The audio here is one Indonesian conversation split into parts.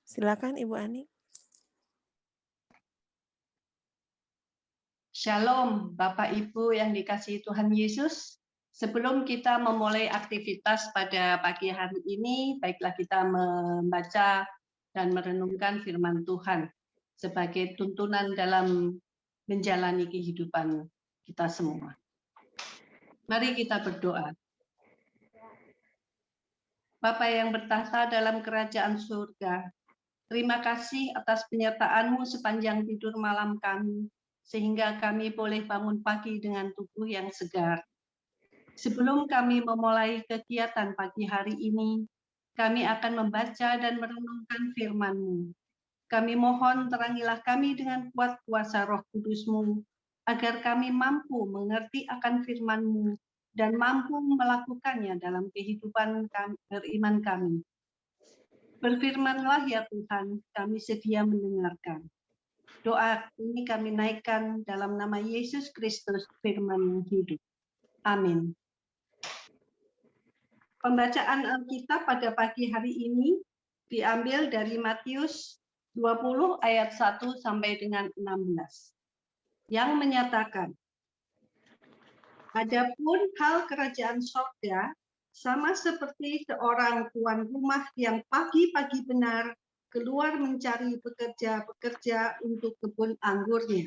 Silakan Ibu Ani. Shalom, Bapak Ibu yang dikasihi Tuhan Yesus. Sebelum kita memulai aktivitas pada pagi hari ini, baiklah kita membaca dan merenungkan firman Tuhan sebagai tuntunan dalam menjalani kehidupan kita semua. Mari kita berdoa. Bapa yang bertahta dalam kerajaan surga, terima kasih atas penyertaan-Mu sepanjang tidur malam kami, sehingga kami boleh bangun pagi dengan tubuh yang segar. Sebelum kami memulai kegiatan pagi hari ini, kami akan membaca dan merenungkan firman-Mu. Kami mohon terangilah kami dengan kuat kuasa Roh Kudus-Mu, agar kami mampu mengerti akan firman-Mu dan mampu melakukannya dalam kehidupan kami, beriman kami. Berfirmanlah ya Tuhan, kami sedia mendengarkan. Doa ini kami naikkan dalam nama Yesus Kristus, firman yang hidup. Amin. Pembacaan Alkitab pada pagi hari ini diambil dari Matius 20 ayat 1 sampai dengan 16. Yang menyatakan, adapun hal kerajaan sorga sama seperti seorang tuan rumah yang pagi-pagi benar keluar mencari pekerja-pekerja untuk kebun anggurnya.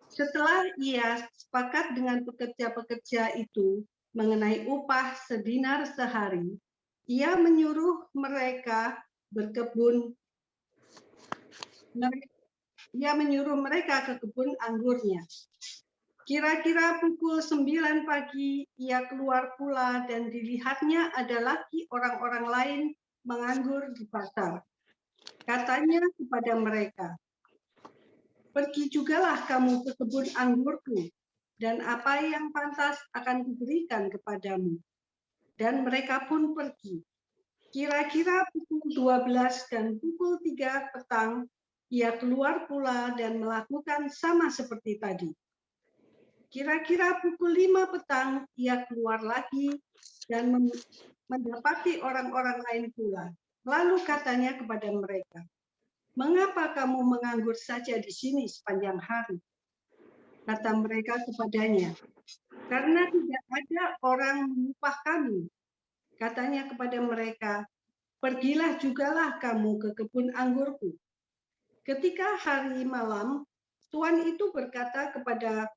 Setelah ia sepakat dengan pekerja-pekerja itu mengenai upah sedinar sehari, ia menyuruh mereka ke kebun anggurnya. Kira-kira pukul 9 pagi ia keluar pula dan dilihatnya ada lagi orang-orang lain menganggur di pasar. Katanya kepada mereka, pergi jugalah kamu ke kebun anggurku, dan apa yang pantas akan diberikan kepadamu. Dan mereka pun pergi. Kira-kira pukul 12 dan pukul 3 petang, ia keluar pula dan melakukan sama seperti tadi. Kira-kira pukul 5 petang, ia keluar lagi dan mendapati orang-orang lain pula. Lalu katanya kepada mereka, mengapa kamu menganggur saja di sini sepanjang hari? Kata mereka kepadanya, karena tidak ada orang mengupah kami. Katanya kepada mereka, pergilah jugalah kamu ke kebun anggurku. Ketika hari malam, tuan itu berkata kepada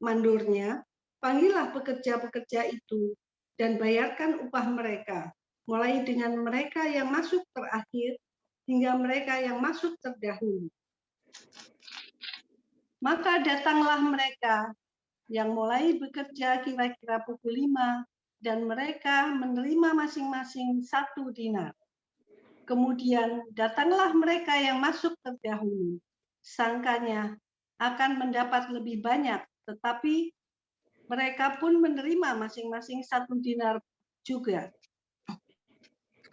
mandurnya, panggillah pekerja-pekerja itu dan bayarkan upah mereka, mulai dengan mereka yang masuk terakhir hingga mereka yang masuk terdahulu. Maka datanglah mereka yang mulai bekerja kira-kira pukul 5 dan mereka menerima masing-masing 1 dinar. Kemudian datanglah mereka yang masuk terdahulu. Sangkanya akan mendapat lebih banyak, tetapi mereka pun menerima masing-masing 1 dinar juga.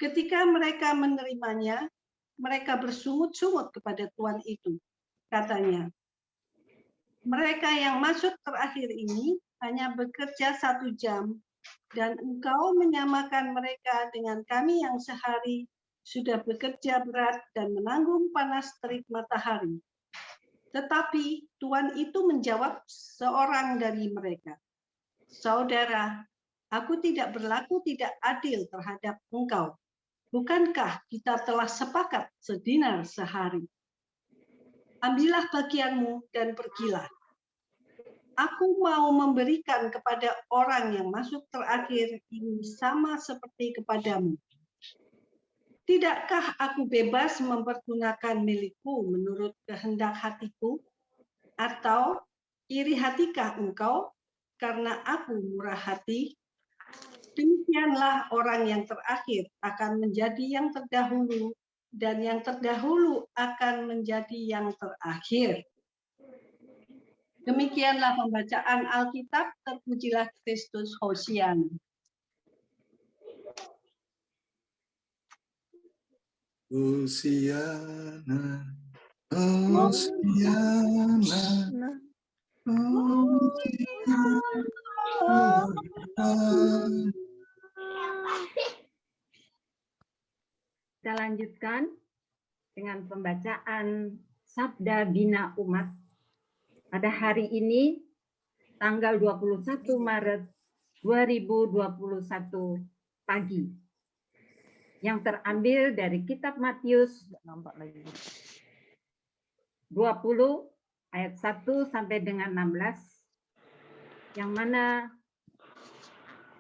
Ketika mereka menerimanya, mereka bersungut-sungut kepada tuan itu. Katanya, mereka yang masuk terakhir ini hanya bekerja 1 jam, dan engkau menyamakan mereka dengan kami yang sehari sudah bekerja berat dan menanggung panas terik matahari. Tetapi tuan itu menjawab seorang dari mereka, saudara, aku tidak berlaku tidak adil terhadap engkau. Bukankah kita telah sepakat sedinar sehari? Ambillah bagianmu dan pergilah. Aku mau memberikan kepada orang yang masuk terakhir ini sama seperti kepadamu. Tidakkah aku bebas mempergunakan milikku menurut kehendak hatiku? Atau iri hatikah engkau karena aku murah hati? Demikianlah orang yang terakhir akan menjadi yang terdahulu, dan yang terdahulu akan menjadi yang terakhir. Demikianlah pembacaan Alkitab, terpujilah Kristus Hosiana. Hosiana, Hosiana, Kita lanjutkan dengan pembacaan Sabda Bina Umat pada hari ini, tanggal 21 Maret 2021 pagi, yang terambil dari kitab Matius 20 ayat 1 sampai dengan 16, yang mana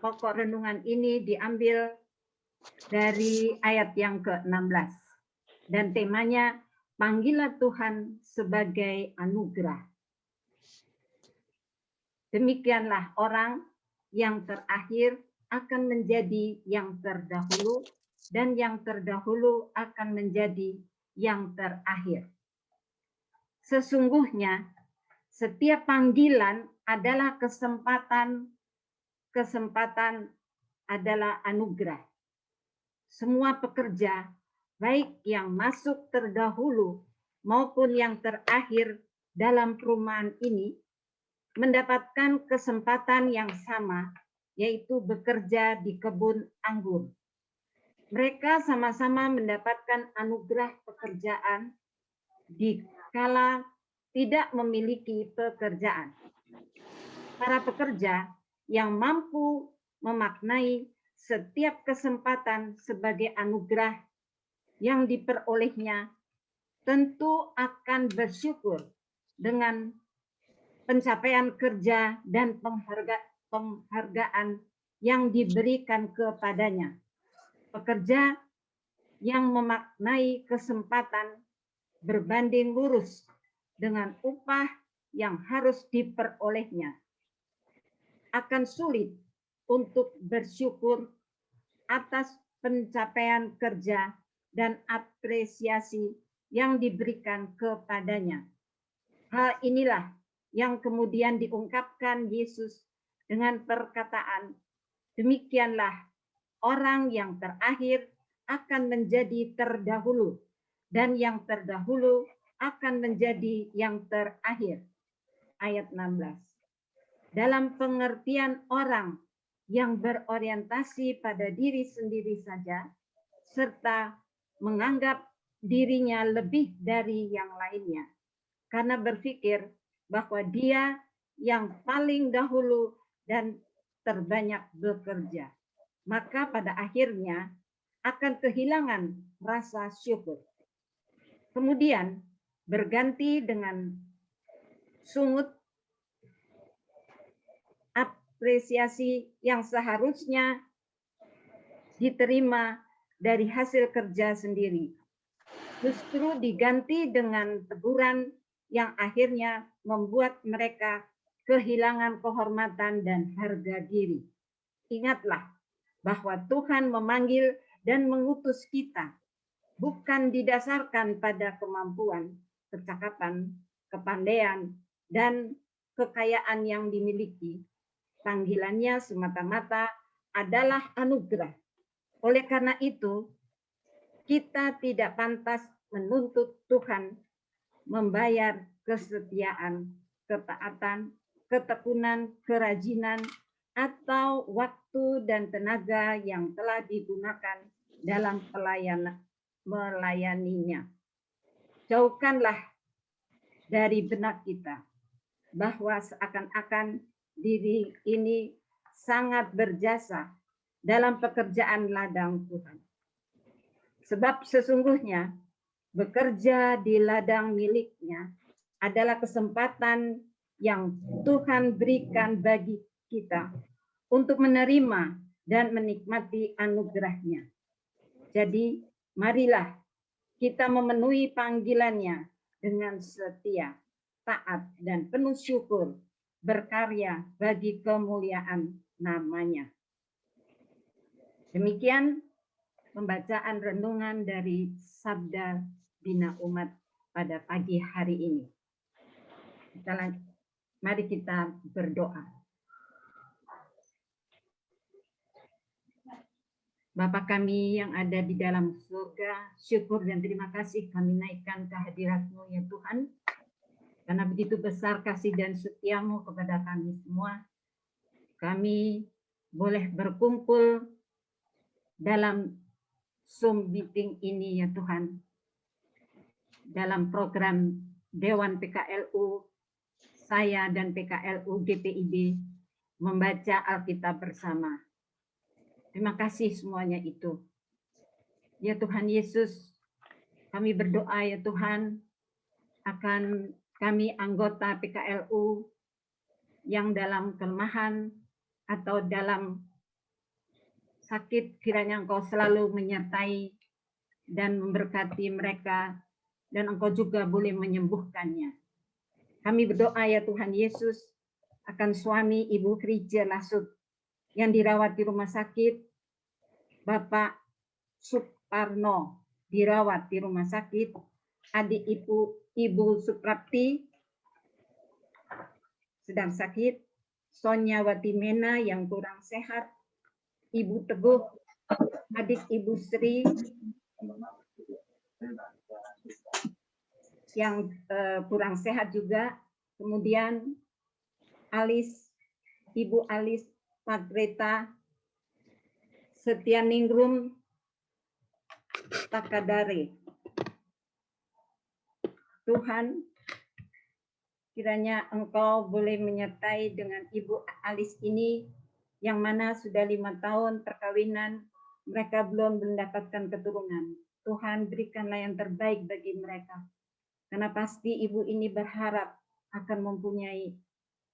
pokok renungan ini diambil dari ayat yang ke-16 dan temanya panggilan Tuhan sebagai anugerah. Demikianlah orang yang terakhir akan menjadi yang terdahulu dan yang terdahulu akan menjadi yang terakhir. Sesungguhnya setiap panggilan adalah kesempatan adalah anugerah. Semua pekerja, baik yang masuk terdahulu maupun yang terakhir dalam perumahan ini, mendapatkan kesempatan yang sama, yaitu bekerja di kebun anggur. Mereka sama-sama mendapatkan anugerah pekerjaan dikala tidak memiliki pekerjaan. Para pekerja yang mampu memaknai setiap kesempatan sebagai anugerah yang diperolehnya tentu akan bersyukur dengan pencapaian kerja dan penghargaan yang diberikan kepadanya. Pekerja yang memaknai kesempatan berbanding lurus dengan upah yang harus diperolehnya akan sulit untuk bersyukur atas pencapaian kerja dan apresiasi yang diberikan kepadanya. Hal inilah yang kemudian diungkapkan Yesus dengan perkataan, demikianlah orang yang terakhir akan menjadi terdahulu dan yang terdahulu akan menjadi yang terakhir. Ayat 16. Dalam pengertian orang yang berorientasi pada diri sendiri saja, serta menganggap dirinya lebih dari yang lainnya, karena berpikir bahwa dia yang paling dahulu dan terbanyak bekerja, maka pada akhirnya akan kehilangan rasa syukur. Kemudian berganti dengan sungut apresiasi yang seharusnya diterima dari hasil kerja sendiri, justru diganti dengan teguran yang akhirnya membuat mereka kehilangan kehormatan dan harga diri. Ingatlah bahwa Tuhan memanggil dan mengutus kita bukan didasarkan pada kemampuan, kecakapan, kepandaian, dan kekayaan yang dimiliki. Panggilannya semata-mata adalah anugerah. Oleh karena itu, kita tidak pantas menuntut Tuhan membayar kesetiaan, ketaatan, ketekunan, kerajinan, atau waktu dan tenaga yang telah digunakan dalam melayaninya. Jauhkanlah dari benak kita bahwa seakan-akan diri ini sangat berjasa dalam pekerjaan ladang Tuhan. Sebab sesungguhnya bekerja di ladang miliknya adalah kesempatan yang Tuhan berikan bagi kita untuk menerima dan menikmati anugerahnya. Jadi marilah kita memenuhi panggilannya dengan setia, taat, dan penuh syukur, berkarya bagi kemuliaan namanya. Demikian pembacaan renungan dari Sabda Bina Umat pada pagi hari ini. Mari kita berdoa. Bapa kami yang ada di dalam surga, syukur dan terima kasih kami naikkan kehadirat-Mu ya Tuhan. Karena begitu besar kasih dan setia-Mu kepada kami semua, kami boleh berkumpul dalam Zoom meeting ini ya Tuhan. dalam program Dewan PKLU, saya dan PKLU GPIB membaca Alkitab bersama. Terima kasih semuanya itu. Ya Tuhan Yesus, kami berdoa ya Tuhan akan kami anggota PKLU yang dalam kelemahan atau dalam sakit, kiranya Engkau selalu menyertai dan memberkati mereka, dan Engkau juga boleh menyembuhkannya. Kami berdoa ya Tuhan Yesus akan suami Ibu Krija Lasut yang dirawat di rumah sakit, Bapak Suparno dirawat di rumah sakit, adik Ibu Suprapti sedang sakit, Sonya Watimena yang kurang sehat, Ibu Teguh, adik Ibu Sri yang kurang sehat juga, kemudian Ibu Alis Magreta Setianingrum Takadare. Tuhan, kiranya Engkau boleh menyertai dengan Ibu Alis ini, yang mana sudah 5 tahun perkawinan, mereka belum mendapatkan keturunan. Tuhan, berikanlah yang terbaik bagi mereka. Karena pasti ibu ini berharap akan mempunyai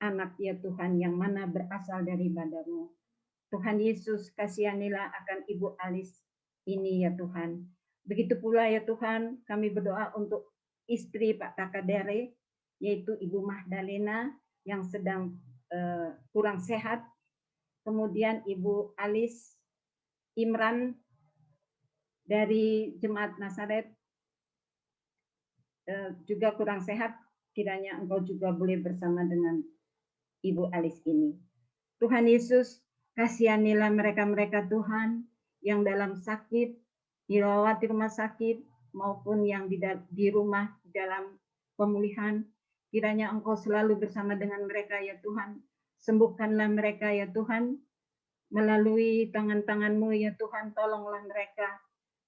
anak ya Tuhan, yang mana berasal daripada-Mu. Tuhan Yesus, kasihanilah akan Ibu Alis ini ya Tuhan. Begitu pula ya Tuhan, kami berdoa untuk istri Pak Takadere, yaitu Ibu Mahdalena yang sedang kurang sehat. Kemudian Ibu Alis Imran dari Jemaat Nazaret juga kurang sehat. Kiranya Engkau juga boleh bersama dengan Ibu Alis ini. Tuhan Yesus, kasihanilah mereka-mereka Tuhan yang dalam sakit, dirawat di rumah sakit, maupun yang di rumah dalam pemulihan. Kiranya Engkau selalu bersama dengan mereka ya Tuhan. Sembuhkanlah mereka ya Tuhan. Melalui tangan-tangan-Mu ya Tuhan, tolonglah mereka.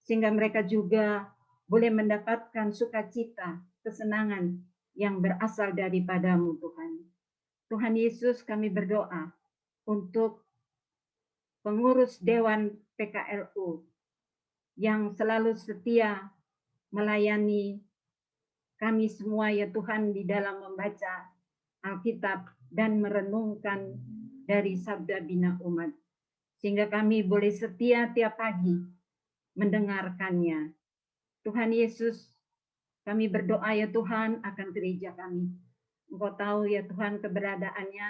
Sehingga mereka juga boleh mendapatkan sukacita, kesenangan yang berasal daripada-Mu Tuhan. Tuhan Yesus, kami berdoa untuk pengurus Dewan PKLU yang selalu setia melayani kami semua ya Tuhan di dalam membaca Alkitab dan merenungkan dari Sabda Bina Umat. Sehingga kami boleh setia tiap pagi mendengarkannya. Tuhan Yesus, kami berdoa ya Tuhan akan gereja kami. Engkau tahu ya Tuhan keberadaannya.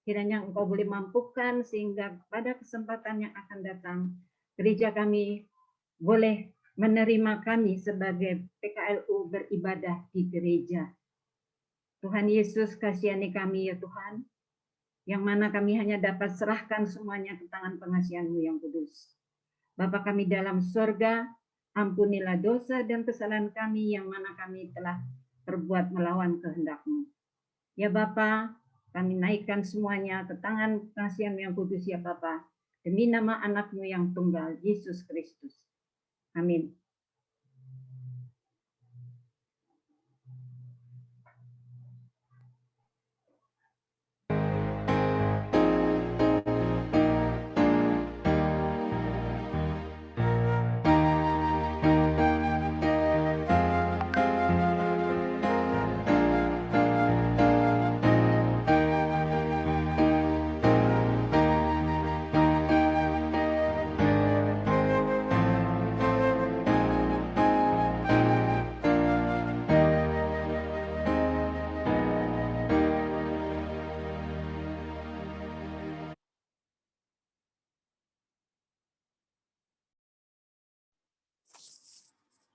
Kiranya Engkau boleh mampukan sehingga pada kesempatan yang akan datang, gereja kami boleh menerima kami sebagai PKLU beribadah di gereja. Tuhan Yesus, kasihani kami ya Tuhan, yang mana kami hanya dapat serahkan semuanya ke tangan pengasihan-Mu yang kudus. Bapa kami dalam sorga, ampunilah dosa dan kesalahan kami yang mana kami telah berbuat melawan kehendak-Mu. Ya Bapa, kami naikkan semuanya ke tangan pengasihan-Mu yang kudus ya Bapa, demi nama anak-Mu yang tunggal, Yesus Kristus. Amin.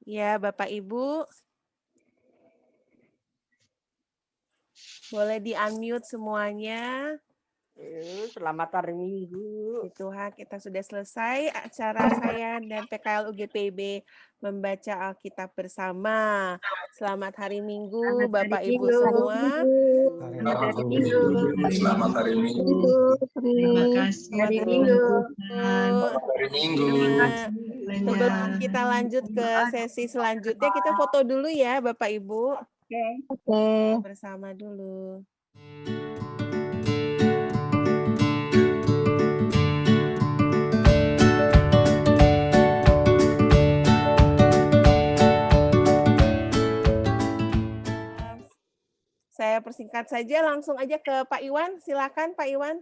Ya, Bapak Ibu, boleh di-unmute semuanya. Selamat hari Minggu. Tuhan, kita sudah selesai acara saya dan PKLU GPIB membaca Alkitab bersama. Selamat hari Minggu, Bapak Ibu semua. Selamat hari Minggu. Selamat hari Minggu. Terima kasih. Hari Minggu. Selamat hari Minggu. Sebelum kita lanjut ke sesi selanjutnya, kita foto dulu ya Bapak Ibu. Oke. Bersama dulu. Saya persingkat saja, langsung aja ke Pak Iwan. Silakan Pak Iwan.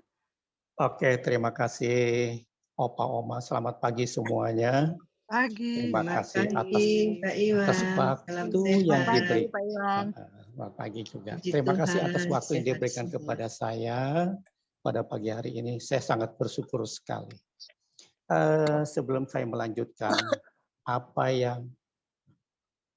Oke, terima kasih Opa Oma. Selamat pagi semuanya. Terima kasih atas waktu yang diberi. Pak Iwan. Selamat pagi juga. Terima kasih atas waktu yang diberikan kepada saya pada pagi hari ini. Saya sangat bersyukur sekali. Sebelum saya melanjutkan apa yang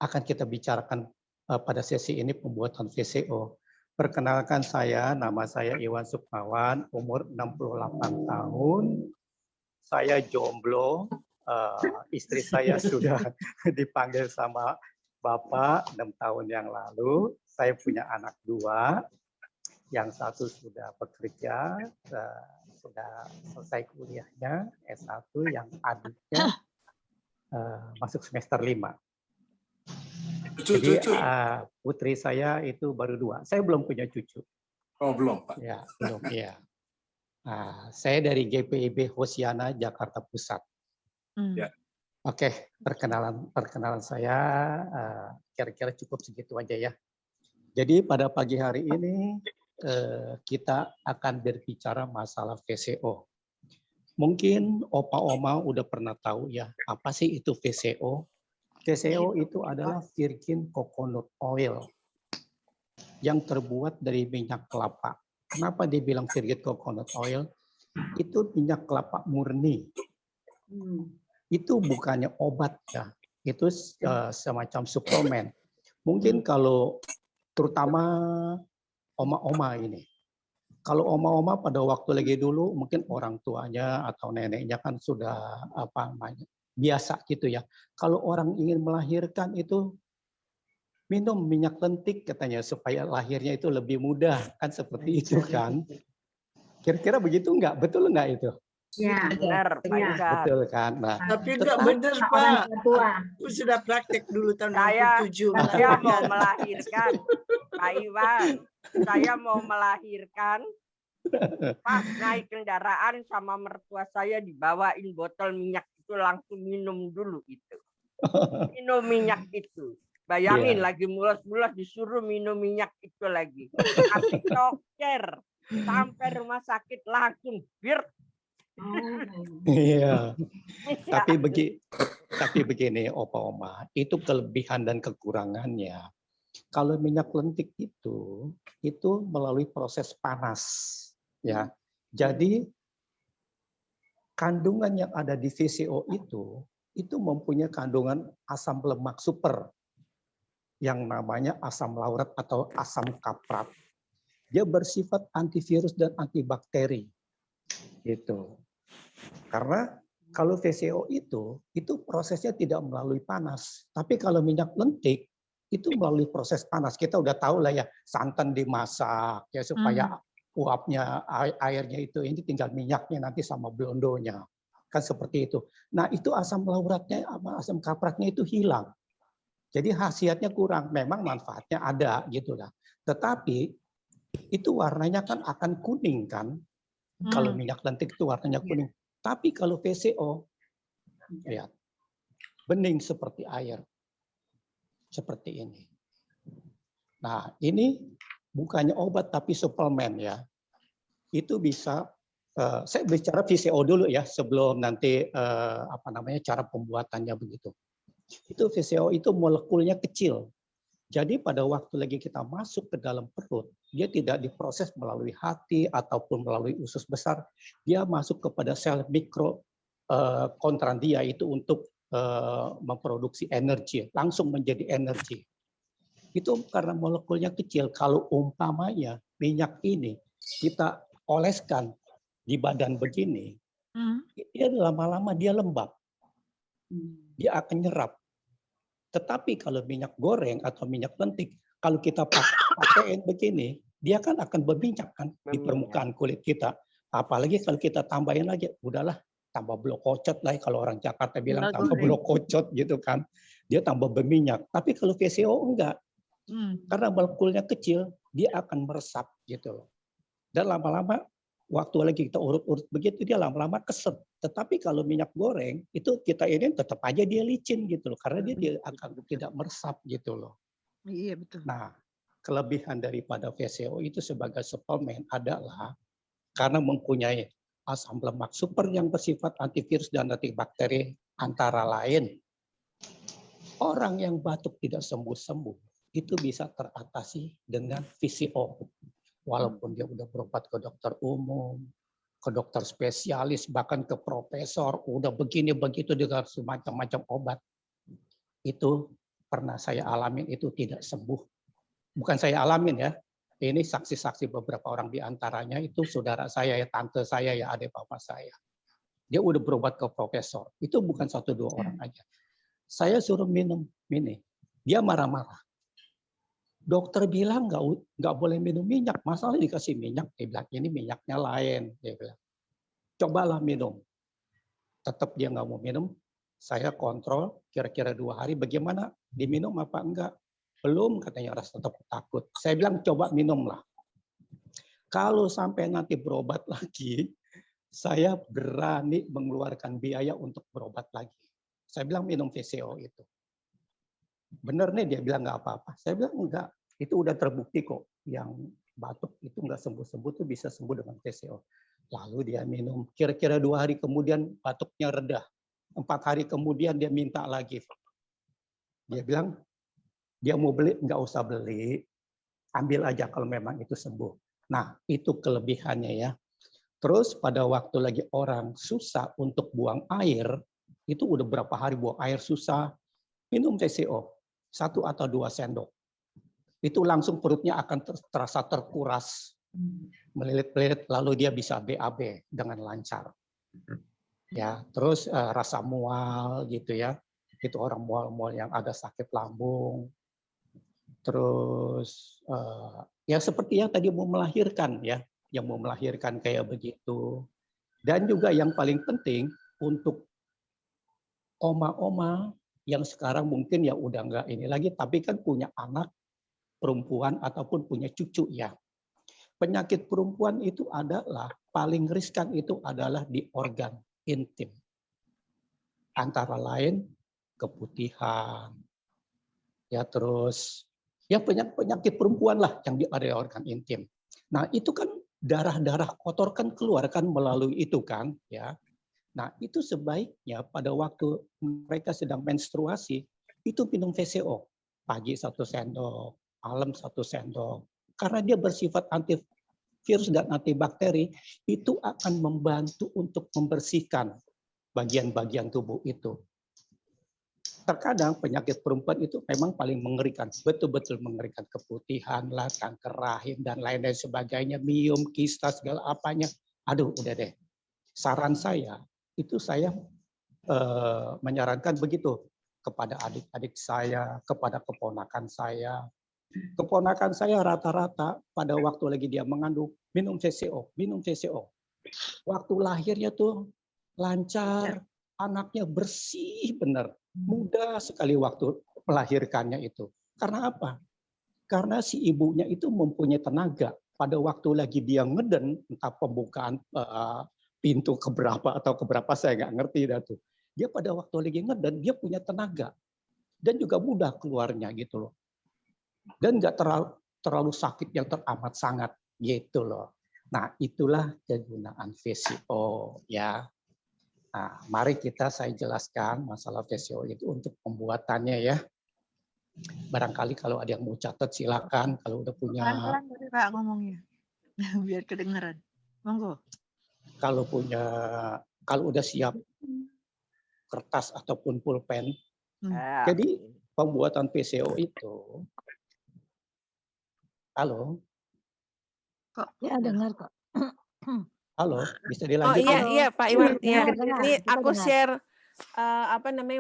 akan kita bicarakan pada sesi ini, pembuatan VCO. Perkenalkan saya, nama saya Iwan Sukmawan, umur 68 tahun. Saya jomblo, istri saya sudah dipanggil sama Bapak 6 tahun yang lalu. Saya punya anak 2, yang satu sudah bekerja, sudah selesai kuliahnya, S1, yang adiknya masuk semester 5. Jadi putri saya itu baru 2. Saya belum punya cucu. Oh belum Pak. Ya belum. Ya. Saya dari GPIB Hosiana Jakarta Pusat. Ya. Oke, perkenalan saya kira-kira cukup segitu aja ya. Jadi pada pagi hari ini kita akan berbicara masalah VCO. Mungkin Opa Oma udah pernah tahu ya apa sih itu VCO. VCO itu adalah virgin coconut oil yang terbuat dari minyak kelapa. Kenapa dibilang virgin coconut oil? Itu minyak kelapa murni. Itu bukannya obat ya, itu semacam suplemen. Mungkin kalau terutama oma-oma ini, kalau oma-oma pada waktu lagi dulu mungkin orang tuanya atau neneknya kan sudah biasa gitu ya. Kalau orang ingin melahirkan itu minum minyak lentik katanya supaya lahirnya itu lebih mudah, kan seperti itu kan. Kira-kira begitu enggak? Betul enggak itu? Ya, Benar, Pak Iwan. Betul kan. Nah, Tapi enggak benar Pak. Aku sudah praktek dulu tahun 67. Saya mau melahirkan, Pak Iwan. Saya mau melahirkan. Pak naik kendaraan sama mertua saya dibawain botol minyak itu langsung minum dulu itu. Minum minyak itu. Bayangin lagi mulas-mulas disuruh minum minyak itu lagi. Tapi toker sampai rumah sakit langsung bir. Iya. Tapi begini Opa Oma, itu kelebihan dan kekurangannya. Kalau minyak lentik itu melalui proses panas ya. Jadi kandungan yang ada di VCO itu mempunyai kandungan asam lemak super yang namanya asam laurat atau asam kaprat. Dia bersifat antivirus dan antibakteri. Gitu. Karena kalau VCO itu prosesnya tidak melalui panas. Tapi kalau minyak lentik itu melalui proses panas. Kita udah tahu lah ya, santan dimasak ya supaya uapnya airnya itu ini tinggal minyaknya nanti sama blondonya. Kan seperti itu. Nah, itu asam lauratnya asam kapratnya itu hilang. Jadi khasiatnya kurang. Memang manfaatnya ada gitu lah. Tetapi itu warnanya kan akan kuning kan. Kalau minyak lentik itu warnanya kuning. Tapi kalau VCO lihat bening seperti air. Seperti ini. Nah, ini bukannya obat tapi suplemen ya. Itu bisa saya bicara VCO dulu ya sebelum nanti cara pembuatannya begitu. Itu VCO itu molekulnya kecil. Jadi pada waktu lagi kita masuk ke dalam perut, dia tidak diproses melalui hati ataupun melalui usus besar. Dia masuk kepada sel mitokondria itu untuk memproduksi energi, langsung menjadi energi. Itu karena molekulnya kecil. Kalau umpamanya minyak ini kita oleskan di badan begini, dia lama-lama dia lembab. Dia akan nyerap. Tetapi kalau minyak goreng atau minyak lentik, kalau kita pakaiin begini, dia kan akan berminyak kan di permukaan kulit kita. Apalagi kalau kita tambahin lagi, udahlah tambah blokocot lah kalau orang Jakarta bilang Gula tambah goreng. blokocot gitu kan. Dia tambah berminyak. Tapi kalau VCO enggak. Karena molekulnya kecil, dia akan meresap gitu loh. Dan lama-lama waktu lagi kita urut-urut begitu dia lama-lama keset. Tetapi kalau minyak goreng itu kita ini tetap aja dia licin gitu loh karena dia akan tidak meresap gitu loh. Iya betul. Nah, kelebihan daripada VCO itu sebagai suplemen adalah karena mempunyai asam lemak super yang bersifat antivirus dan antibakteri antara lain. Orang yang batuk tidak sembuh-sembuh itu bisa teratasi dengan VCO. Walaupun dia udah berobat ke dokter umum, ke dokter spesialis, bahkan ke profesor, udah begini begitu dengan semacam-macam obat. Itu pernah saya alamin itu tidak sembuh. Bukan saya alamin ya. Ini saksi-saksi beberapa orang di antaranya itu saudara saya ya, tante saya ya, adik bapak saya. Dia udah berobat ke profesor. Itu bukan 1-2 orang aja. Saya suruh minum ini. Dia marah-marah. Dokter bilang nggak boleh minum minyak. Masalah dikasih minyak, dia bilang ini minyaknya lain. Dia bilang, cobalah minum. Tetap dia nggak mau minum. Saya kontrol kira-kira 2 hari. Bagaimana? Diminum apa enggak? Belum, katanya rasa tetap takut. Saya bilang coba minumlah. Kalau sampai nanti berobat lagi, saya berani mengeluarkan biaya untuk berobat lagi. Saya bilang minum VCO itu. Bener nih dia bilang nggak apa-apa. Saya bilang enggak, itu udah terbukti kok. Yang batuk itu nggak sembuh-sembuh tuh bisa sembuh dengan VCO. Lalu dia minum. Kira-kira 2 hari kemudian batuknya reda. 4 hari kemudian dia minta lagi. Dia bilang dia mau beli, nggak usah beli, ambil aja kalau memang itu sembuh. Nah, itu kelebihannya ya. Terus pada waktu lagi orang susah untuk buang air, itu udah berapa hari buang air susah, minum VCO, 1 atau 2 sendok. Itu langsung perutnya akan terasa terkuras, melilit-lilit, lalu dia bisa BAB dengan lancar. Ya, terus rasa mual gitu ya, itu orang mual-mual yang ada sakit lambung. Terus ya seperti yang tadi mau melahirkan ya, yang mau melahirkan kayak begitu. Dan juga yang paling penting untuk oma-oma yang sekarang mungkin ya udah nggak ini lagi, tapi kan punya anak perempuan ataupun punya cucu ya. Penyakit perempuan itu adalah paling riskan itu adalah di organ intim. Antara lain keputihan, ya terus ya penyakit perempuan lah yang ada di organ intim. Nah itu kan darah-darah kotor kan keluar kan melalui itu kan ya. Nah itu sebaiknya pada waktu mereka sedang menstruasi itu minum VCO. Pagi 1 sendok, malam 1 sendok. Karena dia bersifat antivirus dan antibakteri, itu akan membantu untuk membersihkan bagian-bagian tubuh itu. Terkadang penyakit perempuan itu memang paling mengerikan, betul-betul mengerikan, keputihan lah, kanker rahim dan lain-lain sebagainya, miom, kista segala apanya. Aduh, udah deh. Saran saya itu saya menyarankan begitu kepada adik-adik saya, kepada keponakan saya. Keponakan saya rata-rata pada waktu lagi dia mengandung minum VCO, minum VCO. Waktu lahirnya tuh lancar, anaknya bersih benar. Mudah sekali waktu melahirkannya itu. Karena apa? Karena si ibunya itu mempunyai tenaga. Pada waktu lagi dia ngeden, entah pembukaan pintu keberapa atau keberapa saya nggak ngerti dah tuh. Dia pada waktu lagi ngeden, dia punya tenaga. Dan juga mudah keluarnya gitu loh. Dan nggak terlalu sakit yang teramat sangat gitu loh. Nah itulah kegunaan VCO ya. Nah, mari saya jelaskan masalah VCO itu untuk pembuatannya ya. Barangkali kalau ada yang mau catat silakan. Kalau udah punya. Pelan-pelan boleh Pak ngomongnya, biar kedengeran. Monggo. Kalau udah siap kertas ataupun pulpen. Jadi pembuatan VCO itu. Halo. Kok? Ya dengar kok. Halo, bisa Oh dilanjutkan? iya Pak Iwan. Ya, Dengar, ini kita aku dengar. share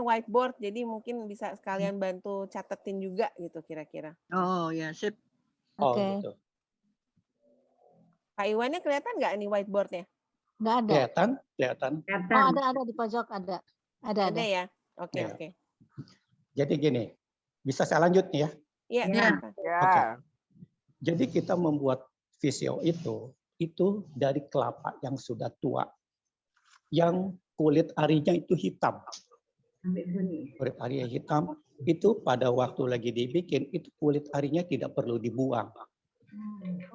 whiteboard. Jadi mungkin bisa sekalian bantu catetin juga gitu kira-kira. Oh ya, sip. Oh Oke. gitu. Pak Iwannya kelihatan nggak nih whiteboardnya? Nggak ada. Kelihatan? Kelihatan? Oh, ada di pojok ada. Ada. ya. Oke, Ya. oke. Jadi gini, bisa saya lanjut nih ya? Iya. Ya. Ya. Oke. Jadi kita membuat VCO itu dari kelapa yang sudah tua, yang kulit arinya itu hitam. Sampai bunyi. Kulit arinya hitam, itu pada waktu lagi dibikin, itu kulit arinya tidak perlu dibuang.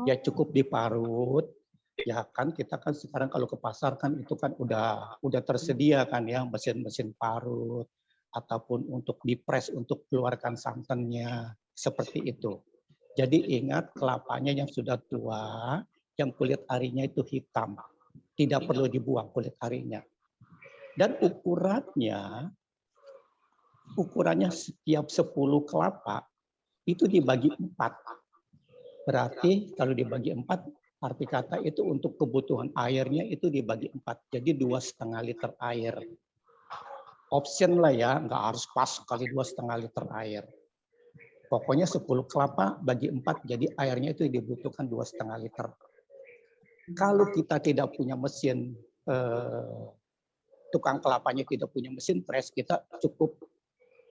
Ya cukup diparut. Ya kan kita kan sekarang kalau ke pasar kan itu kan udah tersedia kan ya mesin-mesin parut ataupun untuk dipres untuk keluarkan santannya seperti itu. Jadi ingat kelapanya yang sudah tua, yang kulit arinya itu hitam. Tidak perlu dibuang kulit arinya. Dan ukurannya setiap 10 kelapa itu dibagi 4. Berarti kalau dibagi 4, arti kata itu untuk kebutuhan airnya itu dibagi 4. Jadi 2,5 liter air. Option lah ya, nggak harus pas kali 2,5 liter air. Pokoknya 10 kelapa bagi 4, jadi airnya itu dibutuhkan 2,5 liter. Kalau kita tidak punya mesin, tukang kelapanya tidak punya mesin pres, kita cukup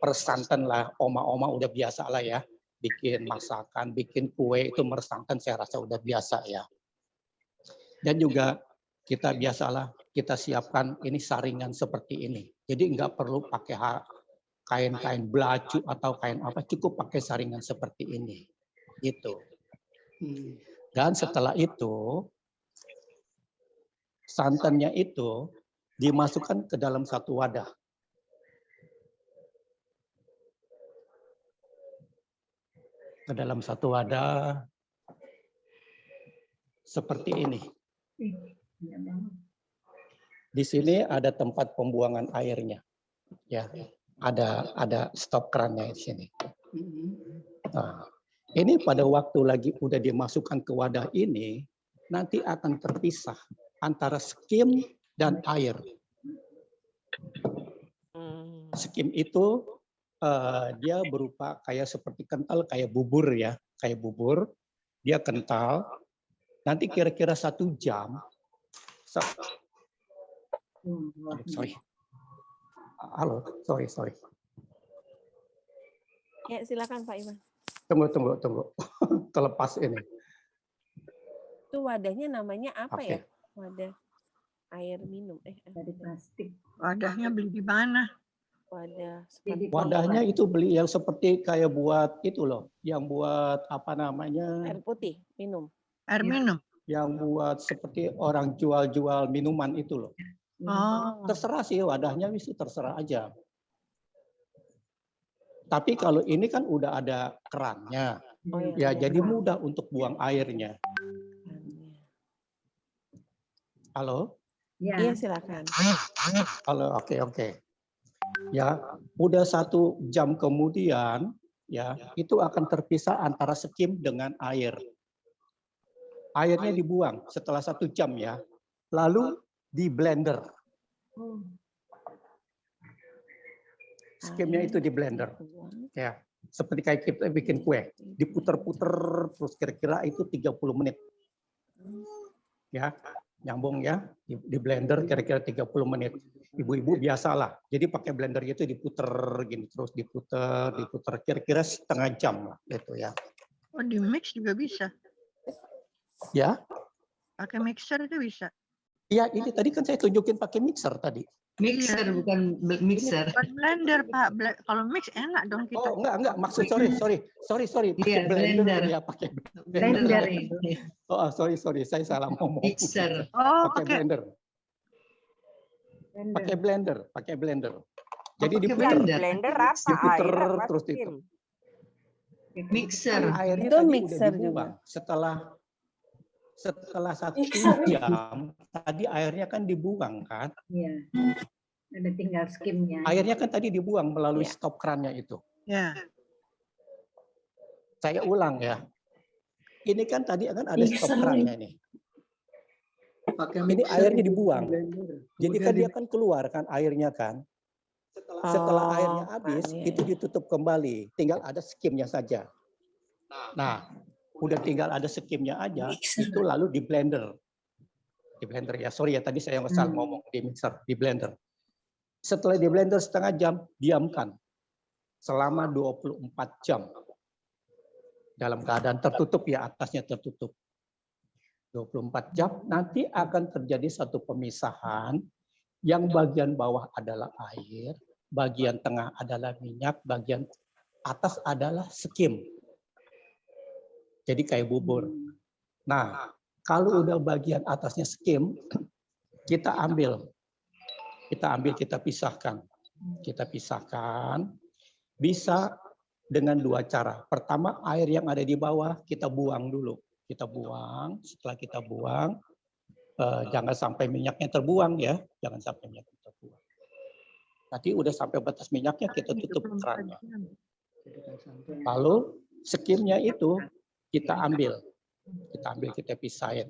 persantan lah, oma-oma udah biasa lah ya. Bikin masakan, bikin kue itu meresantan saya rasa udah biasa ya. Dan juga kita biasalah kita siapkan ini saringan seperti ini. Jadi nggak perlu pakai kain-kain belacu atau kain apa, cukup pakai saringan seperti ini. Gitu. Dan setelah itu santannya itu dimasukkan ke dalam satu wadah. Ke dalam satu wadah seperti ini. Di sini ada tempat pembuangan airnya, ya, ada stop kerannya di sini. Nah, ini pada waktu lagi udah dimasukkan ke wadah ini, nanti akan terpisah antara skim dan air. Skim itu dia berupa kayak seperti kental, kayak bubur ya, kayak bubur. Dia kental. Nanti kira-kira 1 jam. Sorry. Halo, sorry. Ya, silakan Pak Iwan. Tunggu. Terlepas ini. Itu wadahnya namanya apa Oke. ya? Wadah air minum. Dari plastik. Wadahnya beli di mana? Wadah Wadahnya itu beli yang seperti kayak buat itu loh, yang buat apa namanya? air putih minum. Air minum. Yang buat seperti orang jual-jual minuman itu loh. Oh. Terserah sih wadahnya, itu terserah aja. Tapi kalau ini kan udah ada kerannya, ya jadi mudah untuk buang airnya. Halo? Iya, silakan. Halo, oke. Ya, udah 1 jam kemudian, ya itu akan terpisah antara skim dengan air. Airnya dibuang setelah 1 jam ya, lalu di blender. Skimnya itu di blender, ya seperti kayak kita bikin kue, diputer-puter terus kira-kira itu 30 menit, ya nyambung ya di blender kira-kira 30 menit. Ibu-ibu biasalah, jadi pakai blender itu diputer gini terus diputer kira-kira setengah jam lah gitu ya. Oh, di mix juga bisa. Ya. Pakai mixer itu bisa. Iya, ini tadi kan saya tunjukin pakai mixer tadi. Mixer bukan mixer. Bukan blender, Pak. Kalau mix enak dong kita. Oh, enggak. Maksud sorry. Pakai blender ya, pakai Blender. Oh, sorry. Saya salah ngomong. Mixer. Oh, pakai blender. Pakai blender. Jadi Blender apa? diputer Air apa terus skim? itu. Mixer. Airnya Itu tadi mixer udah dibuang. Setelah 1 jam, tadi airnya kan dibuang kan? Iya. Ada tinggal skimnya. Airnya kan tadi dibuang melalui stop kerannya itu. Ya. Saya ulang ya. Ini kan tadi kan ada stop kerannya ini. Ini airnya dibuang. Jadi kan dia kan keluar kan airnya kan. Setelah airnya habis, itu ditutup kembali. Tinggal ada skimnya saja. Nah, udah tinggal ada skimnya aja, itu lalu di blender. Di blender ya, sorry ya tadi saya salah ngomong di mixer, di blender. Setelah di blender setengah jam, diamkan selama 24 jam. Dalam keadaan tertutup ya, atasnya tertutup. 24 jam nanti akan terjadi satu pemisahan yang bagian bawah adalah air, bagian tengah adalah minyak, bagian atas adalah skim. Jadi kayak bubur. Nah, kalau udah bagian atasnya skim, kita pisahkan. Kita pisahkan, bisa dengan dua cara. Pertama, air yang ada di bawah kita buang dulu. Kita buang, setelah kita buang, jangan sampai minyaknya terbuang ya, jangan sampai minyaknya terbuang. Nanti udah sampai batas minyaknya kita tutup kerannya. Lalu skimnya itu kita ambil, kita pisahin.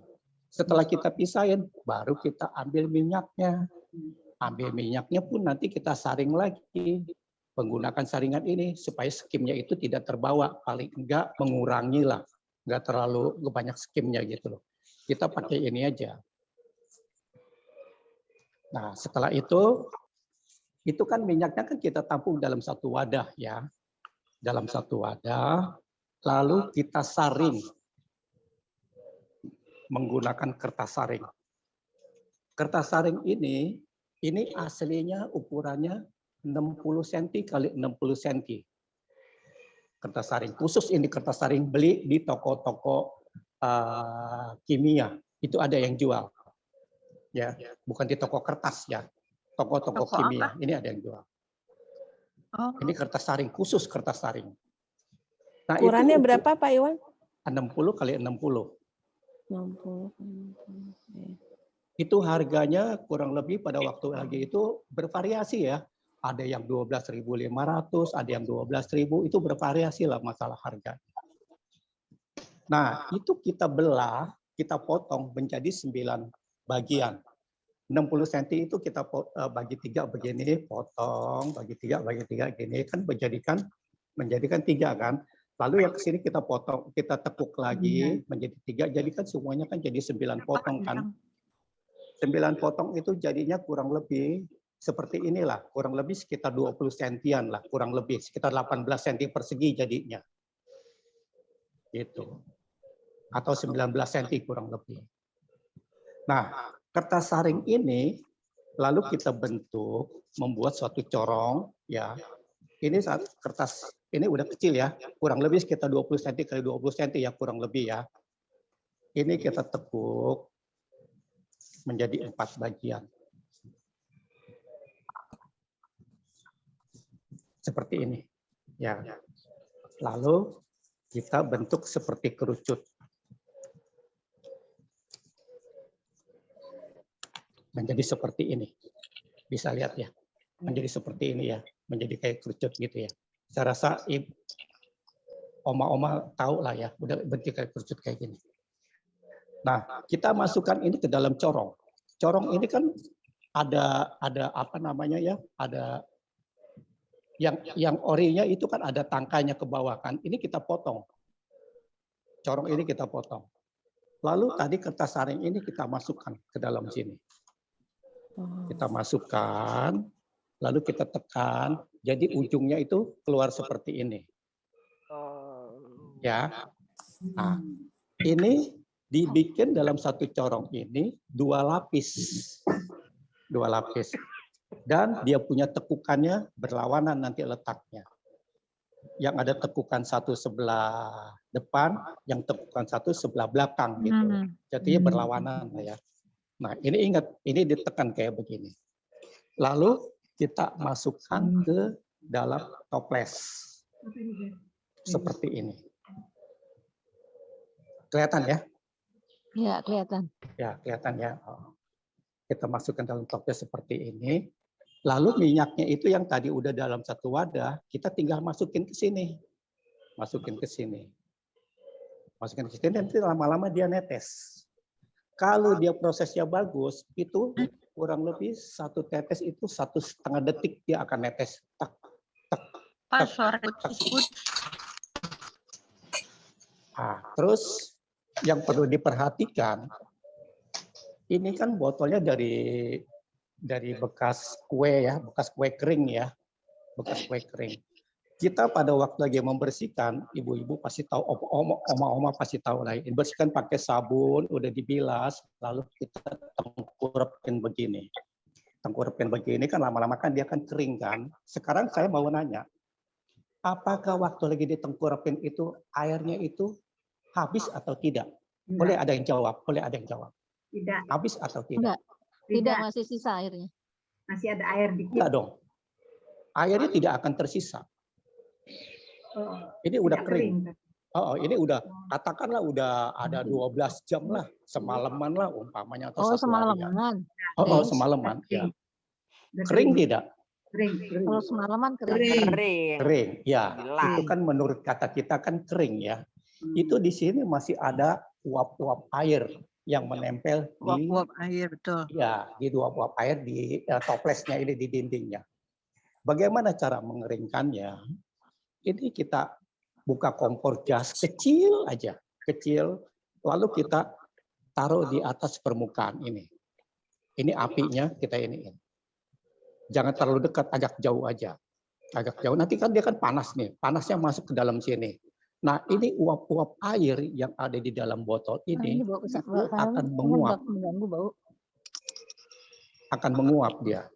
Setelah kita pisahin, baru kita ambil minyaknya. Ambil minyaknya pun nanti kita saring lagi. Menggunakan saringan ini supaya skimnya itu tidak terbawa, paling enggak mengurangi lah, enggak terlalu banyak skimnya gitu loh. Kita pakai ini aja. Nah, setelah itu kan minyaknya kan kita tampung dalam satu wadah ya. Dalam satu wadah, lalu kita saring menggunakan kertas saring. Kertas saring ini aslinya ukurannya 60 cm kali 60 cm. Kertas saring khusus ini kertas saring beli di toko-toko kimia itu ada yang jual. Ya, bukan di toko kertas ya. Toko-toko kimia ini ada yang jual. Ini kertas saring khusus kertas saring. Nah, ukurannya itu berapa Pak Iwan? 60 kali 60. 60. Itu harganya kurang lebih pada waktu lagi itu bervariasi ya. Ada yang 12.500, ada yang 12.000, itu bervariasi lah masalah harga. Nah, itu kita belah, kita potong menjadi 9 bagian. 60 cm itu kita bagi 3 begini, potong, bagi 3 gini, kan menjadikan 3 kan. Lalu yang ke sini kita potong, kita tekuk lagi menjadi 3, jadi kan semuanya kan jadi 9 potong kan. 9 potong itu jadinya kurang lebih seperti inilah, kurang lebih sekitar 20 sentian lah, kurang lebih sekitar 18 cm persegi jadinya. Gitu. Atau 19 cm kurang lebih. Nah, kertas saring ini lalu kita bentuk, membuat suatu corong ya. Ini kertas ini udah kecil ya, kurang lebih sekitar 20 cm kali 20 cm ya kurang lebih ya. Ini kita tekuk menjadi 4 bagian. Seperti ini. Ya. Lalu kita bentuk seperti kerucut. Menjadi seperti ini. Bisa lihat ya. Menjadi seperti ini ya. Menjadi kayak kerucut gitu ya. Saya rasa oma-oma tahu lah ya. Udah bentuk kayak kerucut kayak gini. Nah, kita masukkan ini ke dalam corong. Corong ini kan ada apa namanya ya? Ada yang orinya itu kan ada tangkainya ke bawah kan. Ini kita potong. Corong ini kita potong. Lalu tadi kertas saring ini kita masukkan ke dalam sini. Kita masukkan, lalu kita tekan. Jadi ujungnya itu keluar seperti ini. Ya. Nah, ini dibikin dalam satu corong ini 2 lapis. 2 lapis. Dan dia punya tekukannya berlawanan nanti letaknya. Yang ada tekukan satu sebelah depan, yang tekukan satu sebelah belakang gitu. Jadinya berlawanan ya. Nah, ini ingat, ini ditekan kayak begini. Lalu kita masukkan ke dalam toples. Seperti ini. Kelihatan ya? Ya, kelihatan. Ya, kelihatan ya. Kita masukkan dalam toples seperti ini. Lalu minyaknya itu yang tadi udah dalam satu wadah, kita tinggal masukin ke sini. Masukin ke sini. Masukin ke sini, nanti lama-lama dia netes. Kalau dia prosesnya bagus, itu kurang lebih 1 tetes itu 1,5 detik dia akan netes. Tak, tak, tak, tak. Nah, terus yang perlu diperhatikan, ini kan botolnya dari bekas kue ya, bekas kue kering ya, bekas kue kering. Kita pada waktu lagi membersihkan, ibu-ibu pasti tahu, oma-oma pasti tahu lah. Bersihkan pakai sabun, udah dibilas, lalu kita tengkurapin begini. Tengkurapin begini kan lama-lama kan dia kan kering kan. Sekarang saya mau nanya, apakah waktu lagi ditengkurapin itu airnya itu habis atau tidak? Boleh ada yang jawab, boleh ada yang jawab. Tidak. Habis atau tidak? Tidak, masih sisa airnya. Masih ada air dikit. Tidak dong. Airnya tidak akan tersisa. Ini udah kering. Ini udah, katakanlah udah ada 12 jam lah, semalaman lah umpamanya atau satu hari. Semalaman. Ya. Kering tidak? Kering. Kalau semalaman kering. Kering, ya. Itu kan menurut kata kita kan kering ya. Itu di sini masih ada uap-uap air yang menempel di uap air, betul. Ya, di uap-uap air di toplesnya ini di dindingnya. Bagaimana cara mengeringkannya? Ini kita buka kompor gas kecil aja, kecil, lalu kita taruh di atas permukaan ini. Ini apinya kita iniin. Jangan terlalu dekat, agak jauh aja. Agak jauh, nanti kan dia kan panas nih, panasnya masuk ke dalam sini. Nah, ini uap-uap air yang ada di dalam botol ini akan menguap. Akan menguap dia.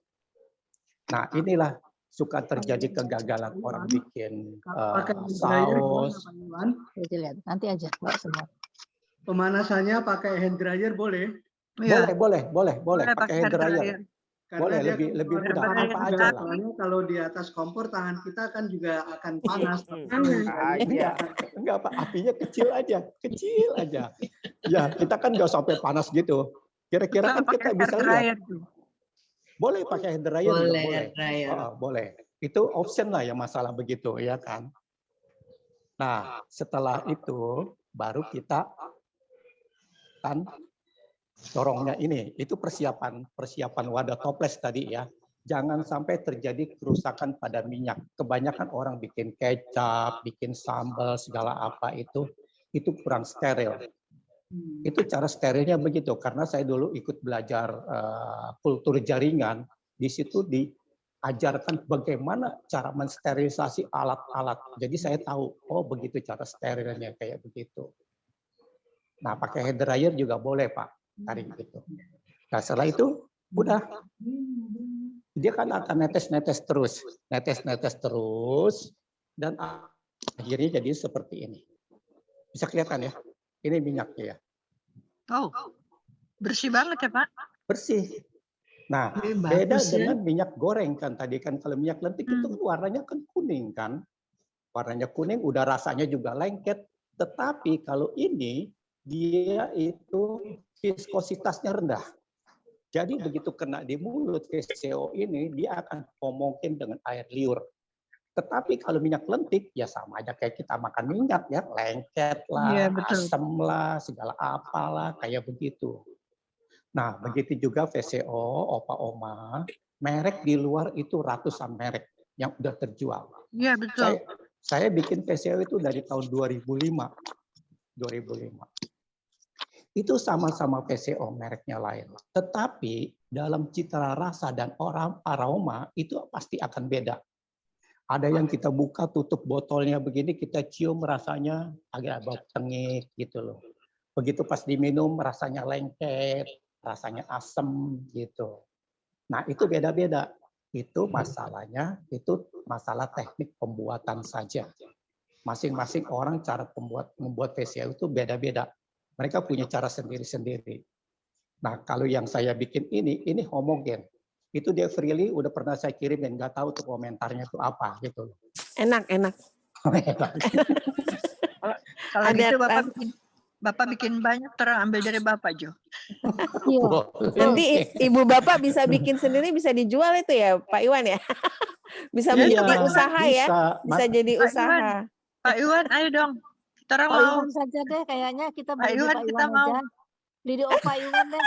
Nah, inilah suka terjadi kegagalan orang bikin saus. Nanti aja, Mbak, semua. Pemanasannya pakai hand dryer boleh? Boleh pakai hand dryer. Boleh, lebih mudah. Apa aja lah. Kalau di atas kompor tangan kita kan juga akan panas. Enggak Pak, apinya kecil aja. Ya, kita kan nggak sampai panas gitu. Kira-kira kan kita bisa lihat. Boleh pakai hand dryer juga boleh. Boleh. Itu option lah ya masalah begitu ya kan. Nah, setelah itu baru kita kan dorongnya ini. Itu persiapan wadah toples tadi ya. Jangan sampai terjadi kerusakan pada minyak. Kebanyakan orang bikin kecap, bikin sambal segala apa itu kurang steril. Itu cara sterilnya begitu, karena saya dulu ikut belajar kultur jaringan, di situ diajarkan bagaimana cara mensterilisasi alat-alat. Jadi saya tahu, oh begitu cara sterilnya kayak begitu. Nah, pakai hand dryer juga boleh Pak, tarik gitu. Nah, setelah itu udah, dia kan akan netes-netes terus, dan akhirnya jadi seperti ini. Bisa kelihatan ya? Ini minyaknya ya. Oh, bersih banget ya Pak? Bersih. Nah, beda dengan minyak goreng kan. Tadi kan kalau minyak lentik itu warnanya kan kuning kan. Warnanya kuning, udah rasanya juga lengket. Tetapi kalau ini, dia itu viskositasnya rendah. Jadi begitu kena di mulut VCO ini, dia akan pomongin dengan air liur. Tetapi kalau minyak lentik, ya sama aja kayak kita makan minyak ya, lengket lah, asam lah, segala apalah, kayak begitu. Nah, begitu juga VCO, opa-oma, merek di luar itu ratusan merek yang udah terjual. Iya, betul. Saya bikin VCO itu dari tahun 2005. Itu sama-sama VCO mereknya lain. Tetapi dalam citra rasa dan aroma itu pasti akan beda. Ada yang kita buka tutup botolnya begini, kita cium rasanya agak bau tengik gitu loh. Begitu pas diminum rasanya lengket, rasanya asem gitu. Nah itu beda-beda. Itu masalahnya, itu masalah teknik pembuatan saja. Masing-masing orang cara membuat VCO itu beda-beda. Mereka punya cara sendiri-sendiri. Nah kalau yang saya bikin ini homogen. Itu dia freely udah pernah saya kirim dan nggak tahu tuh komentarnya tuh apa gitu. Enak. Kalau gitu Bapak bikin banyak ambil dari Bapak Jo. Nanti Ibu Bapak bisa bikin sendiri, bisa dijual itu ya Pak Iwan ya. Bisa menjadi usaha ya. Bisa jadi usaha. Pak Iwan, ayo dong. Pak Iwan saja deh, kayaknya kita beli Pak Iwan aja. Beli di Pak Iwan deh.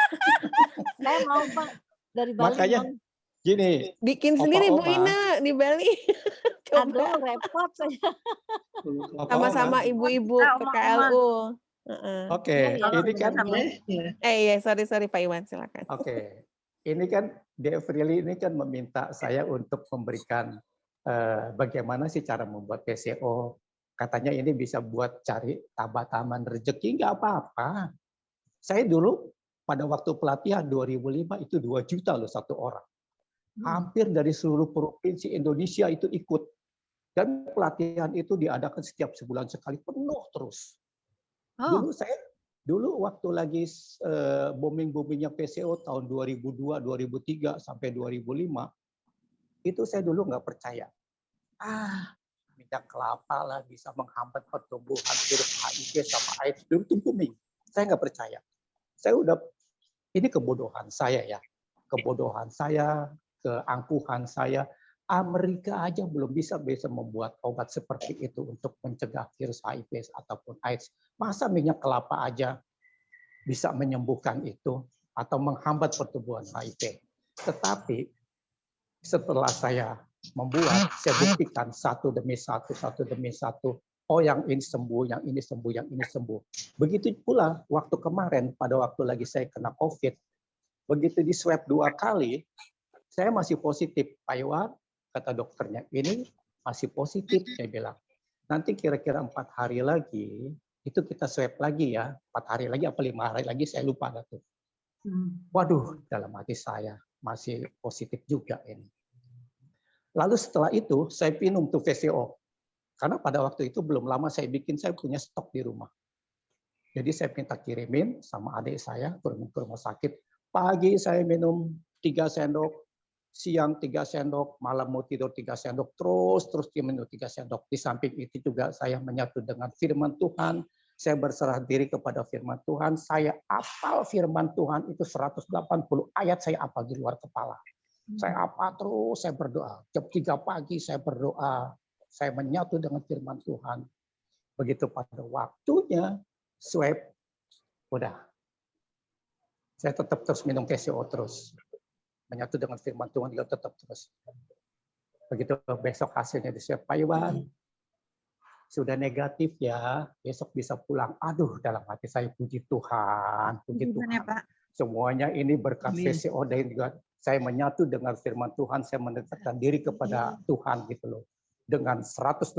Saya mau Pak. Dari Bali. Makanya gini. Bikin sendiri Bu Ina di Bali. Aduh, repot saya. Sama-sama ibu-ibu PKLU. Oke, ini kan iya, sorry Pak Iwan, silakan. Oke, ini kan Devrili ini kan meminta saya untuk memberikan bagaimana sih cara membuat PCO. Katanya ini bisa buat cari tambah-tambahan rezeki, nggak apa-apa. Saya dulu pada waktu pelatihan 2005 itu 2 juta loh satu orang. Hampir dari seluruh provinsi Indonesia itu ikut. Dan pelatihan itu diadakan setiap sebulan sekali, penuh terus. Dulu waktu lagi booming-boomingnya PCO tahun 2002, 2003 sampai 2005, itu saya dulu nggak percaya. Minyak kelapa lah bisa menghambat pertumbuhan virus HIV sama AIDS. Dulu tuh booming. Saya nggak percaya. Ini kebodohan saya ya. Kebodohan saya, keangkuhan saya. Amerika aja belum bisa membuat obat seperti itu untuk mencegah virus HIV ataupun AIDS. Masa minyak kelapa aja bisa menyembuhkan itu atau menghambat pertumbuhan HIV. Tetapi setelah saya membuat, saya buktikan satu demi satu. Oh, yang ini sembuh, yang ini sembuh, yang ini sembuh. Begitu pula waktu kemarin, pada waktu lagi saya kena COVID, begitu di swab 2 kali, saya masih positif. Pak Iwan, kata dokternya, ini masih positif, saya bilang. Nanti kira-kira 4 hari lagi, itu kita swab lagi ya. 4 hari lagi, apa 5 hari lagi, saya lupa. Tuh. Waduh, dalam hati saya masih positif juga ini. Lalu setelah itu, saya minum tuh VCO. Karena pada waktu itu belum lama saya punya stok di rumah. Jadi saya minta kirimin sama adik saya ke rumah sakit. Pagi saya minum 3 sendok, siang 3 sendok, malam mau tidur 3 sendok, terus dia minum 3 sendok. Di samping itu juga saya menyatu dengan firman Tuhan, saya berserah diri kepada firman Tuhan, saya hafal firman Tuhan itu 180 ayat saya hafal di luar kepala. Saya hafal terus, saya berdoa. Jam 3 pagi saya berdoa, saya menyatu dengan firman Tuhan. Begitu pada waktunya swab, udah. Saya tetap terus minum PCO terus. Menyatu dengan firman Tuhan juga tetap terus. Begitu besok hasilnya di swab, Pak Iwan, sudah negatif ya, besok bisa pulang. Aduh, dalam hati saya puji Tuhan, puji Tuhan. Ya, Pak? Semuanya ini berkat PCO dan juga saya menyatu dengan firman Tuhan, saya mendekatkan diri kepada Tuhan gitu loh. Dengan 180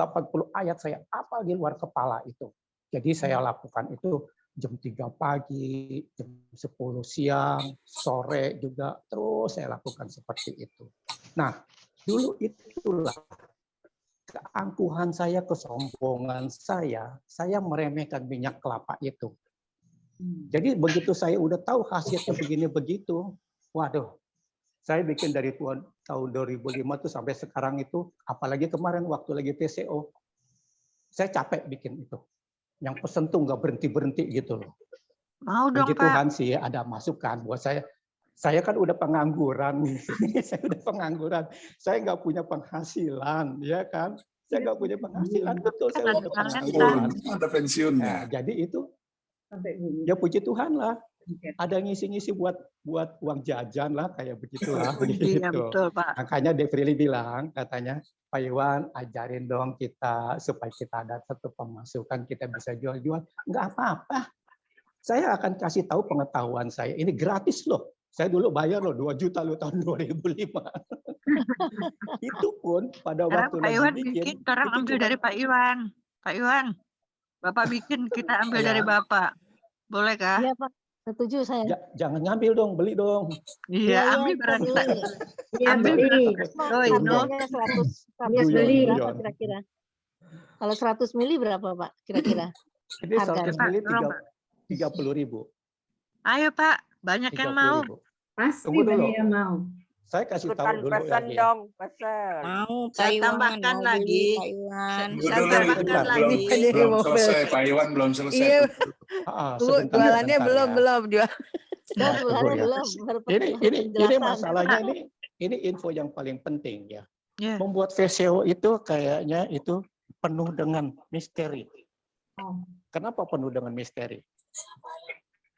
ayat saya hafal di luar kepala itu. Jadi saya lakukan itu jam 3 pagi, jam 10 siang, sore juga, terus saya lakukan seperti itu. Nah, dulu itulah keangkuhan saya, kesombongan saya meremehkan minyak kelapa itu. Jadi begitu saya udah tahu hasilnya begini begitu, waduh, saya bikin dari tahun 2005 tuh sampai sekarang itu, apalagi kemarin waktu lagi PCO, saya capek bikin itu. Yang pesen tuh nggak berhenti-berhenti gitu loh. Mau dong, Puji Pak. Tuhan sih ada masukan buat saya. Saya kan udah pengangguran, saya nggak punya penghasilan, ya kan? Saya nggak punya penghasilan, betul. Saya udah pengangguran. Ada pensiunnya. Nah, jadi itu, ya puji Tuhan lah. Ada ngisi-ngisi buat uang jajan lah, kayak begitulah. Iya, betul, Pak. Makanya Devrili bilang, katanya, Pak Iwan, ajarin dong kita supaya kita ada satu pemasukan, kita bisa jual-jual. Nggak apa-apa. Saya akan kasih tahu pengetahuan saya. Ini gratis loh. Saya dulu bayar loh 2 juta loh tahun 2005. Itu pun pada waktu Pak Iwan bikin, orang ambil dari Pak Iwan. Pak Iwan, Bapak bikin, kita ambil dari Bapak. Boleh kah? Iya, Pak. Setuju saya. Jangan ngambil dong, beli dong. Iya, ambil barang kita. Ambil. Harganya 100 beli. berapa kira-kira? Kalau 100 mili berapa, Pak? Kira-kira? Ini 100 mili 30.000. Ayo, Pak. Banyak yang mau. Pasti banyak yang mau. Saya kasih tahu dulu pesan lagi. dong, pesan. Mau, Saya tambahkan lagi. Saya tambahkan lagi. Belum selesai, Pak Iwan belum selesai. Iya. Tunggu, Sebentar, jualannya sebentar belum jual. Ini masalahnya ini info yang paling penting ya. Membuat VCO itu kayaknya itu penuh dengan misteri. Kenapa penuh dengan misteri?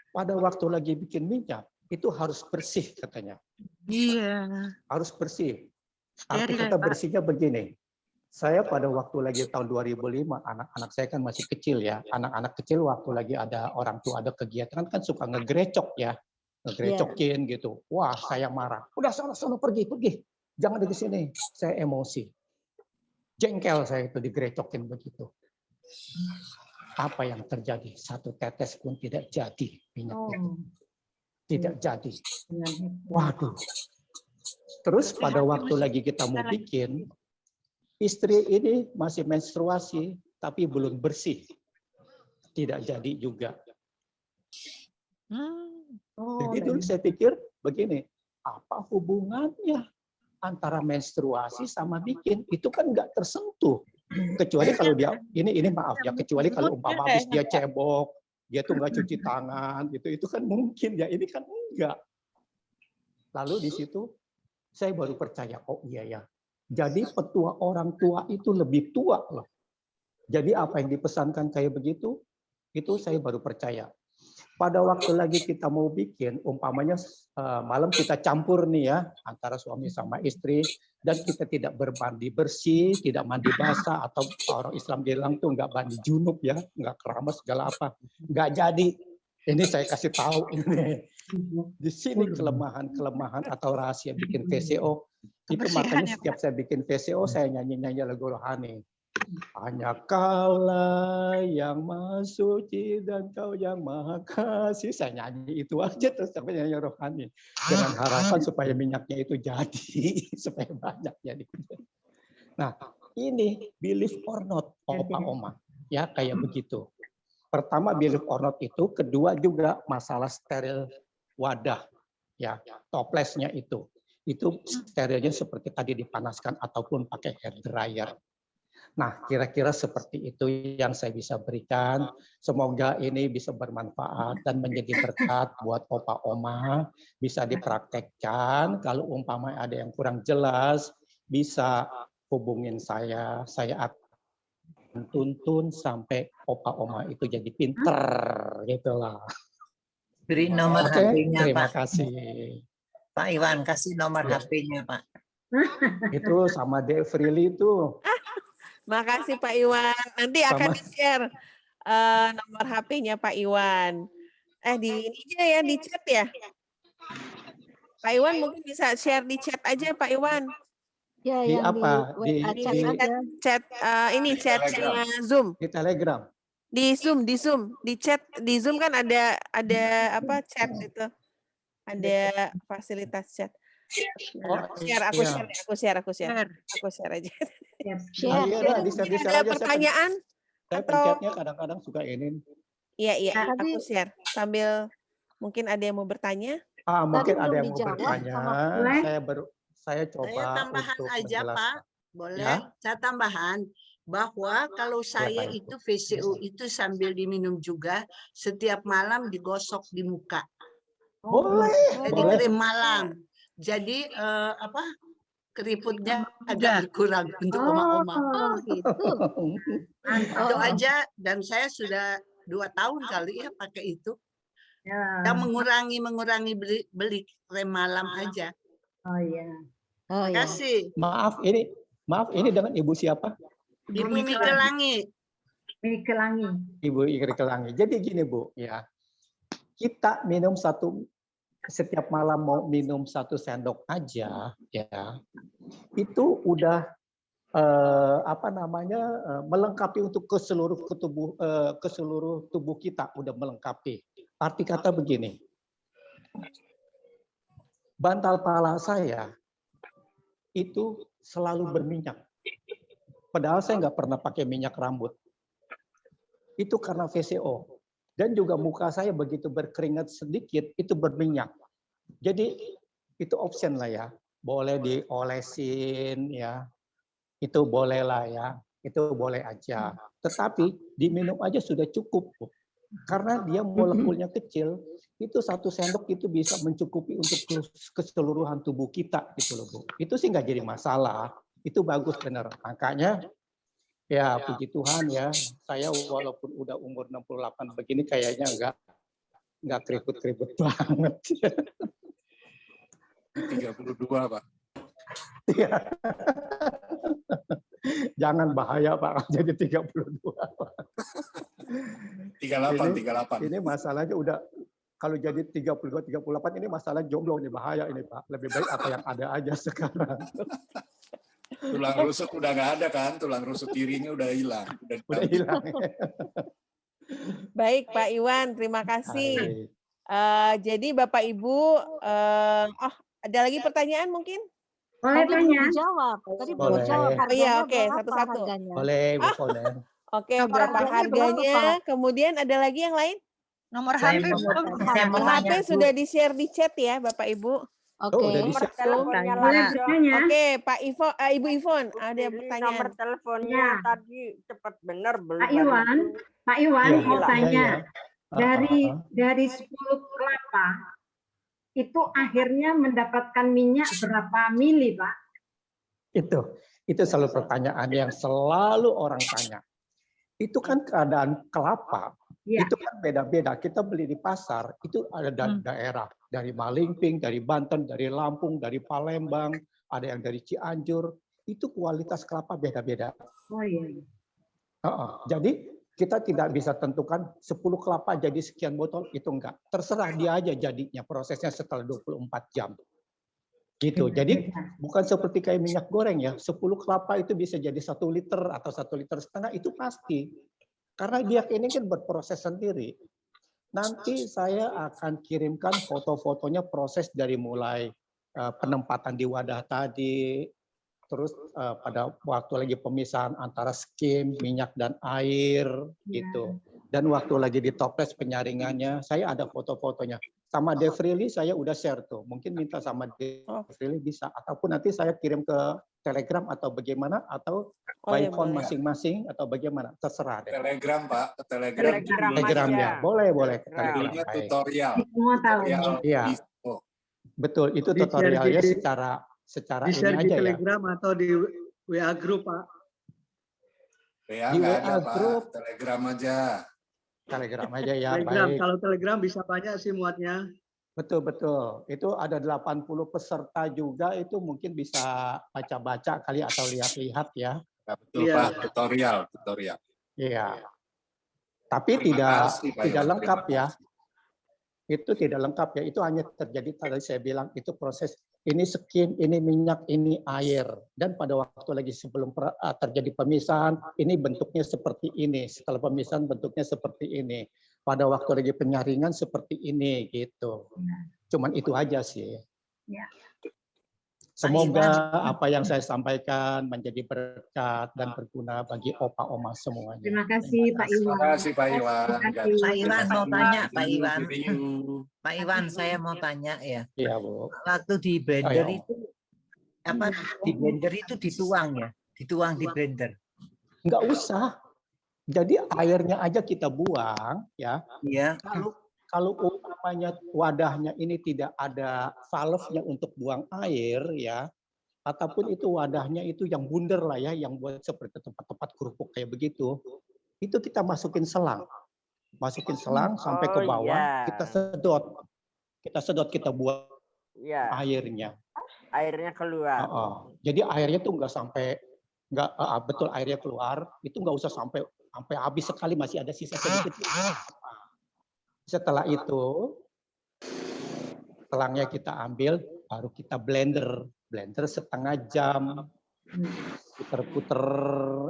Pada waktu lagi bikin minyak itu harus bersih katanya. Iya. Harus bersih. Steril, Arti kata Pak. bersihnya begini. Saya pada waktu lagi tahun 2005, anak-anak saya kan masih kecil ya. Anak-anak kecil waktu lagi ada orang tua ada kegiatan kan suka ngegrecok ya. Ngegrecokin gitu. Wah, saya marah. Udah sono pergi. Jangan di sini. Saya emosi. Jengkel saya itu digrecokin begitu. Apa yang terjadi? Satu tetes pun tidak jadi minyaknya. Tidak jadi. Waduh. Terus pada waktu lagi kita mau bikin, istri ini masih menstruasi, tapi belum bersih. Tidak jadi juga. Jadi dulu saya pikir begini, apa hubungannya antara menstruasi sama bikin? Itu kan nggak tersentuh. Kecuali kalau dia, ini maaf ya, kecuali kalau umpama habis dia cebok, dia tuh nggak cuci tangan, itu kan mungkin ya, ini kan enggak. Lalu di situ saya baru percaya, oh iya ya. Jadi petua orang tua itu lebih tua loh. Jadi apa yang dipesankan kayak begitu, itu saya baru percaya. Pada waktu lagi kita mau bikin, umpamanya malam kita campur nih ya, antara suami sama istri, dan kita tidak bermandi bersih, tidak mandi basah, atau orang Islam bilang tuh nggak mandi junub ya, nggak keramas segala apa. Nggak jadi. Ini saya kasih tahu ini. Di sini kelemahan atau rahasia bikin VCO. Itu makanya setiap saya bikin VCO, saya nyanyi lagu rohani. Hanya Kaulah yang Maha Suci dan Kau yang Maha Kasih. Saya nyanyi itu aja terus sampai nyanyi rohani. Dengan harapan supaya minyaknya itu jadi, supaya banyak jadi. Nah, ini believe or not, opa oma. Ya, kayak begitu. Pertama believe or not itu, kedua juga masalah steril wadah. Ya, toplesnya itu. Itu sterilnya seperti tadi dipanaskan ataupun pakai hair dryer. Nah, kira-kira seperti itu yang saya bisa berikan. Semoga ini bisa bermanfaat dan menjadi berkat buat opa oma. Bisa dipraktekkan. Kalau umpama ada yang kurang jelas, bisa hubungin saya. Saya akan tuntun sampai opa oma itu jadi pinter, gitulah. Beri nomor Oke, HP-nya, terima Pak. kasih. Pak Iwan, kasih nomor HP-nya, Pak. Itu sama De Freely itu. Makasih Pak Iwan. Nanti akan di-share nomor HP-nya Pak Iwan. Di ini aja ya, di chat ya. Pak Iwan mungkin bisa share di chat aja Pak Iwan. Ya, Di yang apa? di Chat ini chatnya Zoom. Di Telegram. Di Zoom, di chat di Zoom kan ada apa chat itu. Ada fasilitas chat. Aku share aja. Ada pertanyaan? Saya pencetnya kadang-kadang suka ini. Iya, aku share sambil mungkin ada yang mau bertanya. Mungkin ada yang mau bertanya. Saya coba. Saya tambahan untuk aja, Pak. Boleh? Ya? Saya tambahan bahwa kalau saya itu VCO itu sambil diminum juga, setiap malam digosok di muka. Jadi krim malam. Jadi keriputnya agak berkurang untuk oma-oma. Itu aja, dan saya sudah 2 tahun kali ya pakai itu. Kita mengurangi beli krim malam aja. Terima kasih. Maaf ini dengan Ibu siapa? Ibu Mikelangi. Ibu Mikelangi. Jadi gini Bu, ya. Kita minum setiap malam mau minum 1 sendok aja, ya. Itu udah melengkapi untuk ke seluruh tubuh kita, udah melengkapi. Arti kata begini. Bantal pala saya itu selalu berminyak. Padahal saya nggak pernah pakai minyak rambut. Itu karena VCO. Dan juga muka saya begitu berkeringat sedikit, itu berminyak. Jadi itu option lah ya. Boleh diolesin ya. Itu boleh lah ya. Itu boleh aja. Tetapi diminum aja sudah cukup. Karena dia molekulnya kecil, itu 1 sendok itu bisa mencukupi untuk keseluruhan tubuh kita gitu loh Bu. Itu sih nggak jadi masalah. Itu bagus benar. Makanya ya puji Tuhan ya, saya walaupun udah umur 68 begini kayaknya nggak keriput-keriput banget. 32 Pak. Iya. Jangan bahaya Pak, jadi 32. 38. Ini masalahnya udah, kalau jadi 32, 38 ini masalah jomblo nih, bahaya ini Pak. Lebih baik apa yang ada aja sekarang. Tulang rusuk udah nggak ada kan, tulang rusuk kirinya udah hilang. Udah hilang. Baik Pak Iwan, terima kasih. Jadi Bapak Ibu, ada lagi pertanyaan mungkin? Boleh Tadi tanya? belum dijawab. Tadi belum Boleh. dijawab. Oh iya, Harganya oke, berapa satu-satu. harganya? Boleh, Bu Polen. Oke, Nomor berapa harganya harganya? berapa? Kemudian ada lagi yang lain? Nomor Saya HP mau, belum. saya mau Nomor tanya, HP Bu. sudah di-share di chat ya, Bapak Ibu. Oke. Oh, udah Nomor di-share. teleponnya Boleh langsung. bertanya? Oke, Pak Ibu Ivon, ada Ini pertanyaan. nomor teleponnya Ya. tadi cepat bener belum. Pak Iwan, Pak Iwan Iya, mau iya, tanya. iya. Dari 10 kelapa itu akhirnya mendapatkan minyak berapa mili, Pak? Itu selalu pertanyaan yang selalu orang tanya. Itu kan keadaan kelapa, Ya. itu kan beda-beda. Kita beli di pasar, itu ada daerah. Dari Malingping, dari Banten, dari Lampung, dari Palembang, ada yang dari Cianjur. Itu kualitas kelapa beda-beda. Oh iya. Jadi kita tidak bisa tentukan 10 kelapa jadi sekian botol, itu enggak. Terserah dia aja jadinya, prosesnya setelah 24 jam. Gitu. Jadi bukan seperti kayak minyak goreng ya. 10 kelapa itu bisa jadi 1 liter atau 1,5 liter itu pasti. Karena dia ini kan berproses sendiri. Nanti saya akan kirimkan foto-fotonya proses dari mulai penempatan di wadah tadi, terus pada waktu lagi pemisahan antara skim, minyak dan air gitu. Dan waktu lagi di toples penyaringannya, saya ada foto-fotonya. Sama Devrili saya udah share tuh. Mungkin minta sama Devrili bisa. Ataupun nanti saya kirim ke Telegram atau bagaimana, atau by phone masing-masing atau bagaimana. Terserah deh. Telegram Pak, Telegram. Telegram ya. Boleh. Judulnya tutorial. Semua tahu. Iya. Betul, itu Di-share tutorialnya di- secara Di ini share di aja ya. Telegram atau di WA group Pak. Ya, Di nggak WA ada Pak, group. Telegram aja. Telegram aja ya, Telegram. baik. Kalau Telegram bisa banyak sih muatnya. Betul. Itu ada 80 peserta juga, itu mungkin bisa baca-baca kali atau lihat-lihat ya. Ya, betul Pak, tutorial. Iya. Tapi Terima kasih, Pak tidak Iwan. lengkap Terima ya. Itu tidak lengkap ya. Itu hanya terjadi tadi saya bilang itu proses ini skim, ini minyak, ini air. Dan pada waktu lagi sebelum terjadi pemisahan, ini bentuknya seperti ini. Setelah pemisahan bentuknya seperti ini. Pada waktu lagi penyaringan seperti ini gitu. Cuman itu aja sih. Ya. Semoga apa yang saya sampaikan menjadi berkat dan berguna bagi opa oma semuanya. Terima kasih Pak Iwan. Terima kasih Pak Iwan. Pak Iwan mau tanya, Pak Thank you, Iwan. thank you. Pak Iwan, saya mau tanya ya. Iya, Bu. Waktu di blender Ayo. itu apa di blender itu dituang ya? Dituang di blender. Nggak usah. Jadi airnya aja kita buang ya. Iya. Kalau umpamanya wadahnya ini tidak ada valve-nya untuk buang air ya, ataupun itu wadahnya itu yang bundar lah ya, yang buat seperti tempat-tempat kerupuk kayak begitu, itu kita masukin selang. Masukin selang sampai ke bawah, kita sedot, kita buang airnya. Airnya keluar. Jadi airnya tuh nggak sampai, betul airnya keluar, itu nggak usah sampai habis sekali, masih ada sisa sedikit. Setelah itu, selangnya kita ambil, baru kita blender setengah jam, puter-puter.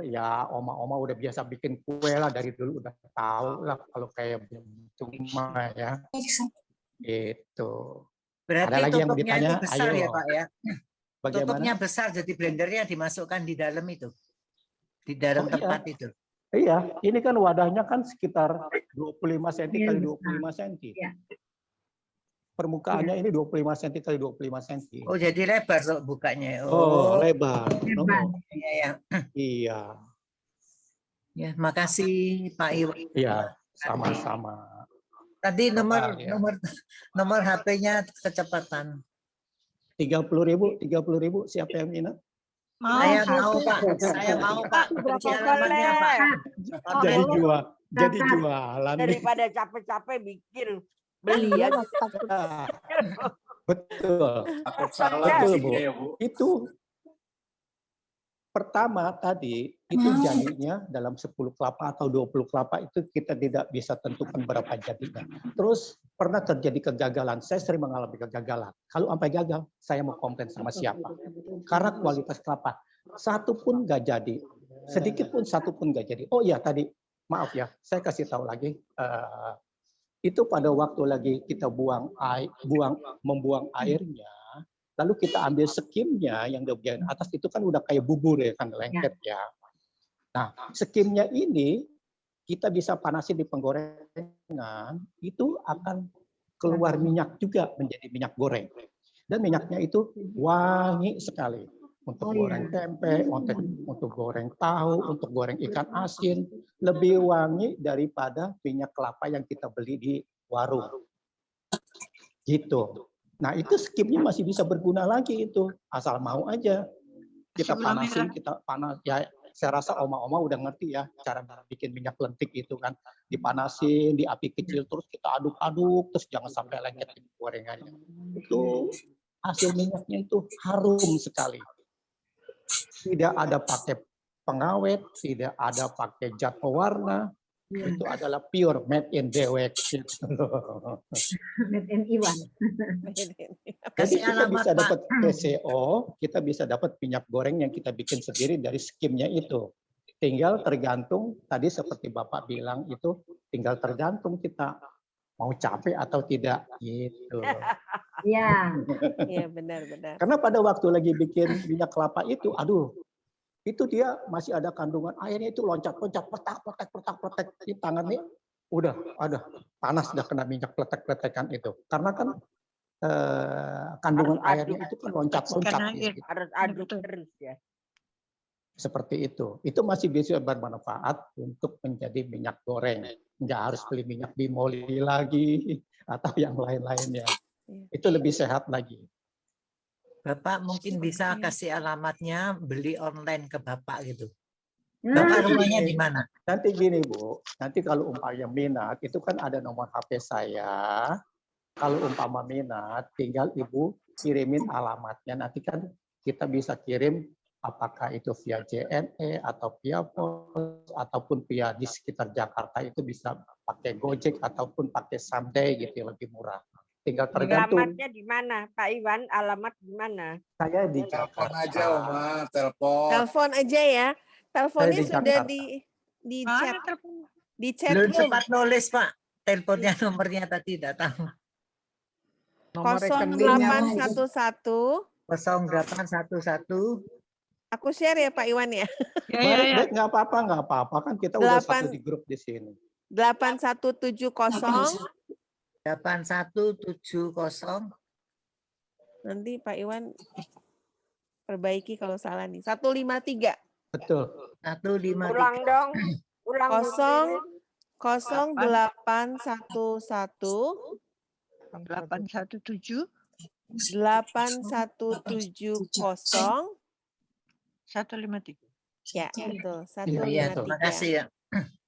Ya, oma-oma udah biasa bikin kue lah, dari dulu udah tahu lah kalau kayak begitu mah ya. Gitu. Berarti Ada lagi yang tutupnya ditanya? itu besar Ayo. ya Pak ya? Bagaimana? Tutupnya besar, jadi blendernya dimasukkan di dalam itu, di dalam tempat itu. Iya, ini kan wadahnya kan sekitar 25 cm kali 25 cm. Permukaannya ini 25 cm kali 25 cm. Oh, jadi lebar loh bukanya. Oh, lebar. Iya. Iya. Ya, makasih Pak Iwan. Iya, sama-sama. Tadi nomor ya. nomor HP-nya kecepatan. 30.000, siapa yang minat? Saya mau Pak, saya mau Pak. Alamatnya Pak. Jadi jualan. Daripada capek-capek bikin, beli ya. Betul. Takut salah Betul, isinya ya, Bu. Pertama tadi itu jadinya dalam 10 kelapa atau 20 kelapa itu kita tidak bisa tentukan berapa jadinya. Terus pernah terjadi kegagalan. Saya sering mengalami kegagalan. Kalau sampai gagal, saya mau komplain sama siapa? Karena kualitas kelapa satu pun nggak jadi, sedikit pun satu pun nggak jadi. Oh iya tadi maaf ya, saya kasih tahu lagi. Itu pada waktu lagi kita membuang airnya, lalu kita ambil skimnya yang di bagian atas itu kan udah kayak bubur ya kan, lengket ya. Nah, skimnya ini kita bisa panasin di penggorengan, itu akan keluar minyak juga menjadi minyak goreng. Dan minyaknya itu wangi sekali. Untuk goreng tempe, untuk goreng tahu, untuk goreng ikan asin, lebih wangi daripada minyak kelapa yang kita beli di warung. Gitu. Nah, itu skimnya masih bisa berguna lagi itu. Asal mau aja. Kita panasin, kita panas. Ya, saya rasa oma-oma udah ngerti ya cara bikin minyak lentik itu kan. Dipanasin, di api kecil, terus kita aduk-aduk, terus jangan sampai lengket di gorengannya. Itu hasil minyaknya itu harum sekali. Tidak ada pakai pengawet, tidak ada pakai zat pewarna, itu adalah pure made in Dewek. Made in Iwan. Jadi kita bisa dapat PCO, kita bisa dapat minyak goreng yang kita bikin sendiri dari skimnya itu. Tinggal tergantung, tadi seperti Bapak bilang itu, tinggal tergantung kita mau capek atau tidak gitu. Iya. Iya benar-benar. Karena pada waktu lagi bikin minyak kelapa itu, aduh, itu dia masih ada kandungan airnya itu loncat-loncat, pletak di tangan nih, udah ada panas, udah kena minyak pletek-pletekan itu. Karena kan kandungan airnya itu kan loncat-loncat. Gitu. Harus aduk terus ya. Seperti itu. Itu masih bisa bermanfaat untuk menjadi minyak goreng. Nggak harus beli minyak bimoli lagi atau yang lain-lainnya. Itu lebih sehat lagi. Bapak mungkin bisa kasih alamatnya beli online ke Bapak gitu. Bapak rumahnya di mana? Nanti gini Bu, nanti kalau umpamanya minat, itu kan ada nomor HP saya. Kalau umpama minat, tinggal Ibu kirimin alamatnya. Nanti kan kita bisa kirim apakah itu via JNE atau via pos ataupun via di sekitar Jakarta itu bisa pakai Gojek ataupun pakai Someday gitu lebih murah. Tinggal tergantung. Alamatnya di mana, Pak Iwan? Alamat di mana? Saya di Telepon Jakarta. aja, Oma. Telepon. Telepon aja ya. Teleponnya di sudah Jakarta. di chat. Di chat Belum room. sempat nulis Pak. Teleponnya nomornya tadi tidak tahu. 0811 0811. Aku share ya Pak Iwan ya. Baik, nggak apa-apa kan kita udah satu di grup di sini. 8170 8170. Nanti Pak Iwan perbaiki kalau salah nih. 153. Betul. 153. Ulang dong. Ulang 0811 817 8170 153. Ya, betul. Iya, terima kasih ya.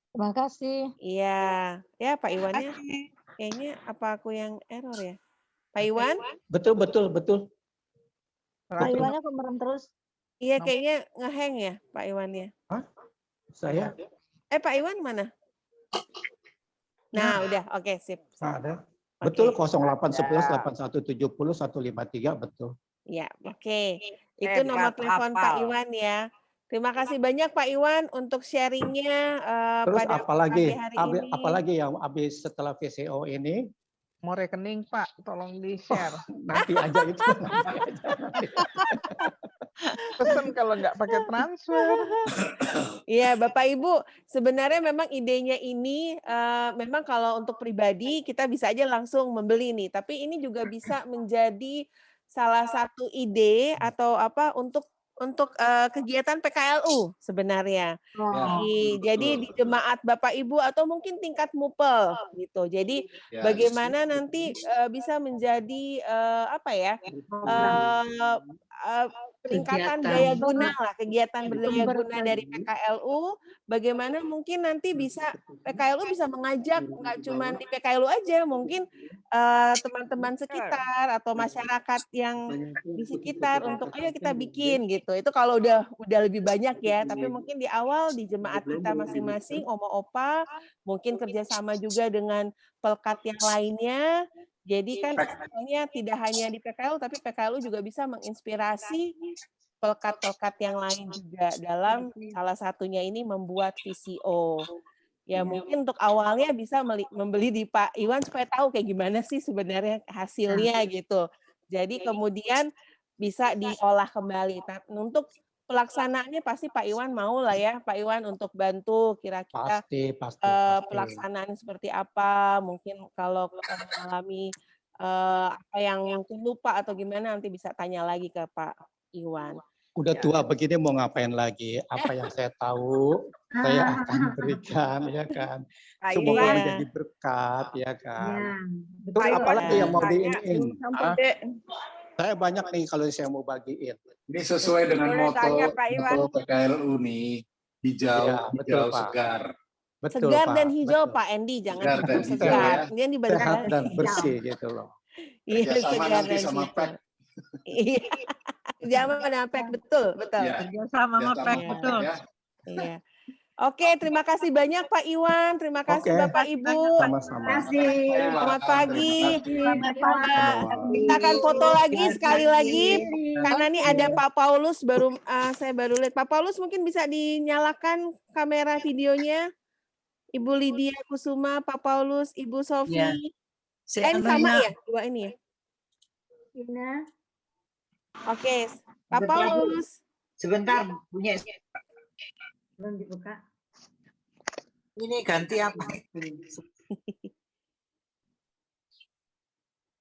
Terima kasih. Iya, ya Pak Iwannya kayaknya apa aku yang error ya? Pak Iwan? Betul. Pak Iwannya kok merem terus? Iya, kayaknya ngehang ya Pak Iwannya. Hah? Saya? Pak Iwan mana? Nah, udah. Oke, sip. Ada. Betul, 0811 8170 153, betul. Ya, oke. Itu nomor telepon Pak Iwan ya. Terima kasih banyak Pak Iwan untuk sharingnya Terus pada apalagi pagi hari ini. apalagi yang habis setelah VCO ini? Mau rekening Pak, tolong di-share. Nanti aja itu. Pesan kalau nggak pakai transfer. Iya, Bapak Ibu, sebenarnya memang idenya ini memang kalau untuk pribadi kita bisa aja langsung membeli nih, tapi ini juga bisa menjadi salah satu ide atau apa untuk kegiatan PKLU sebenarnya. Jadi di jemaat Bapak Ibu atau mungkin tingkat MUPEL gitu. Jadi bagaimana nanti bisa menjadi peningkatan Kegiatan. daya guna lah, kegiatan berdaya guna dari PKLU, bagaimana mungkin nanti bisa PKLU bisa mengajak nggak cuma di PKLU aja, mungkin teman-teman sekitar atau masyarakat yang di sekitar untuk ayo kita bikin gitu. Itu kalau udah lebih banyak ya, tapi mungkin di awal di jemaat kita masing-masing, opa-opa, mungkin kerjasama juga dengan pelkat yang lainnya. Jadi kan istilahnya tidak hanya di PKLU, tapi PKLU juga bisa menginspirasi pelkat-pelkat yang lain juga dalam salah satunya ini membuat VCO. Ya mungkin untuk awalnya bisa membeli di Pak Iwan supaya tahu kayak gimana sih sebenarnya hasilnya gitu. Jadi kemudian bisa diolah kembali. Untuk pelaksanaannya pasti Pak Iwan mau lah ya, Pak Iwan untuk bantu kira-kira Pasti. pelaksanaan seperti apa. Mungkin kalau mengalami apa yang mungkin lupa atau gimana nanti bisa tanya lagi ke Pak Iwan. Udah tua begini mau ngapain lagi? Apa yang saya tahu saya akan berikan, ya kan. Semoga menjadi berkat, ya kan. Terus apalagi yang mau diinin? Saya banyak nih kalau saya mau bagiin. Ini sesuai dengan moto PKLU nih, hijau, hijau segar. Betul, segar Pak. dan hijau, Pak Endi, jangan Segar dan hijau, segar. ya. Dia dibalik Sehat dan bersih gitu loh. Iya, Kerjasama segar nanti dan sama hijau. PEK. Iya. Kerjasama dengan PEK, betul. Iya. Kerjasama sama PEK, betul. Ya. Iya. Oke, terima kasih banyak Pak Iwan, terima kasih Bapak Ibu. Sama-sama. Selamat pagi. Kita akan foto lagi sekali lagi karena ini ada Pak Paulus saya baru lihat. Pak Paulus mungkin bisa dinyalakan kamera videonya. Ibu Lydia Kusuma, Pak Paulus, Ibu Sofi. Ya. Ini sama ya, dua ini ya. Oke, Pak Paulus. Sebentar, punya Belum dibuka. ini ganti apa?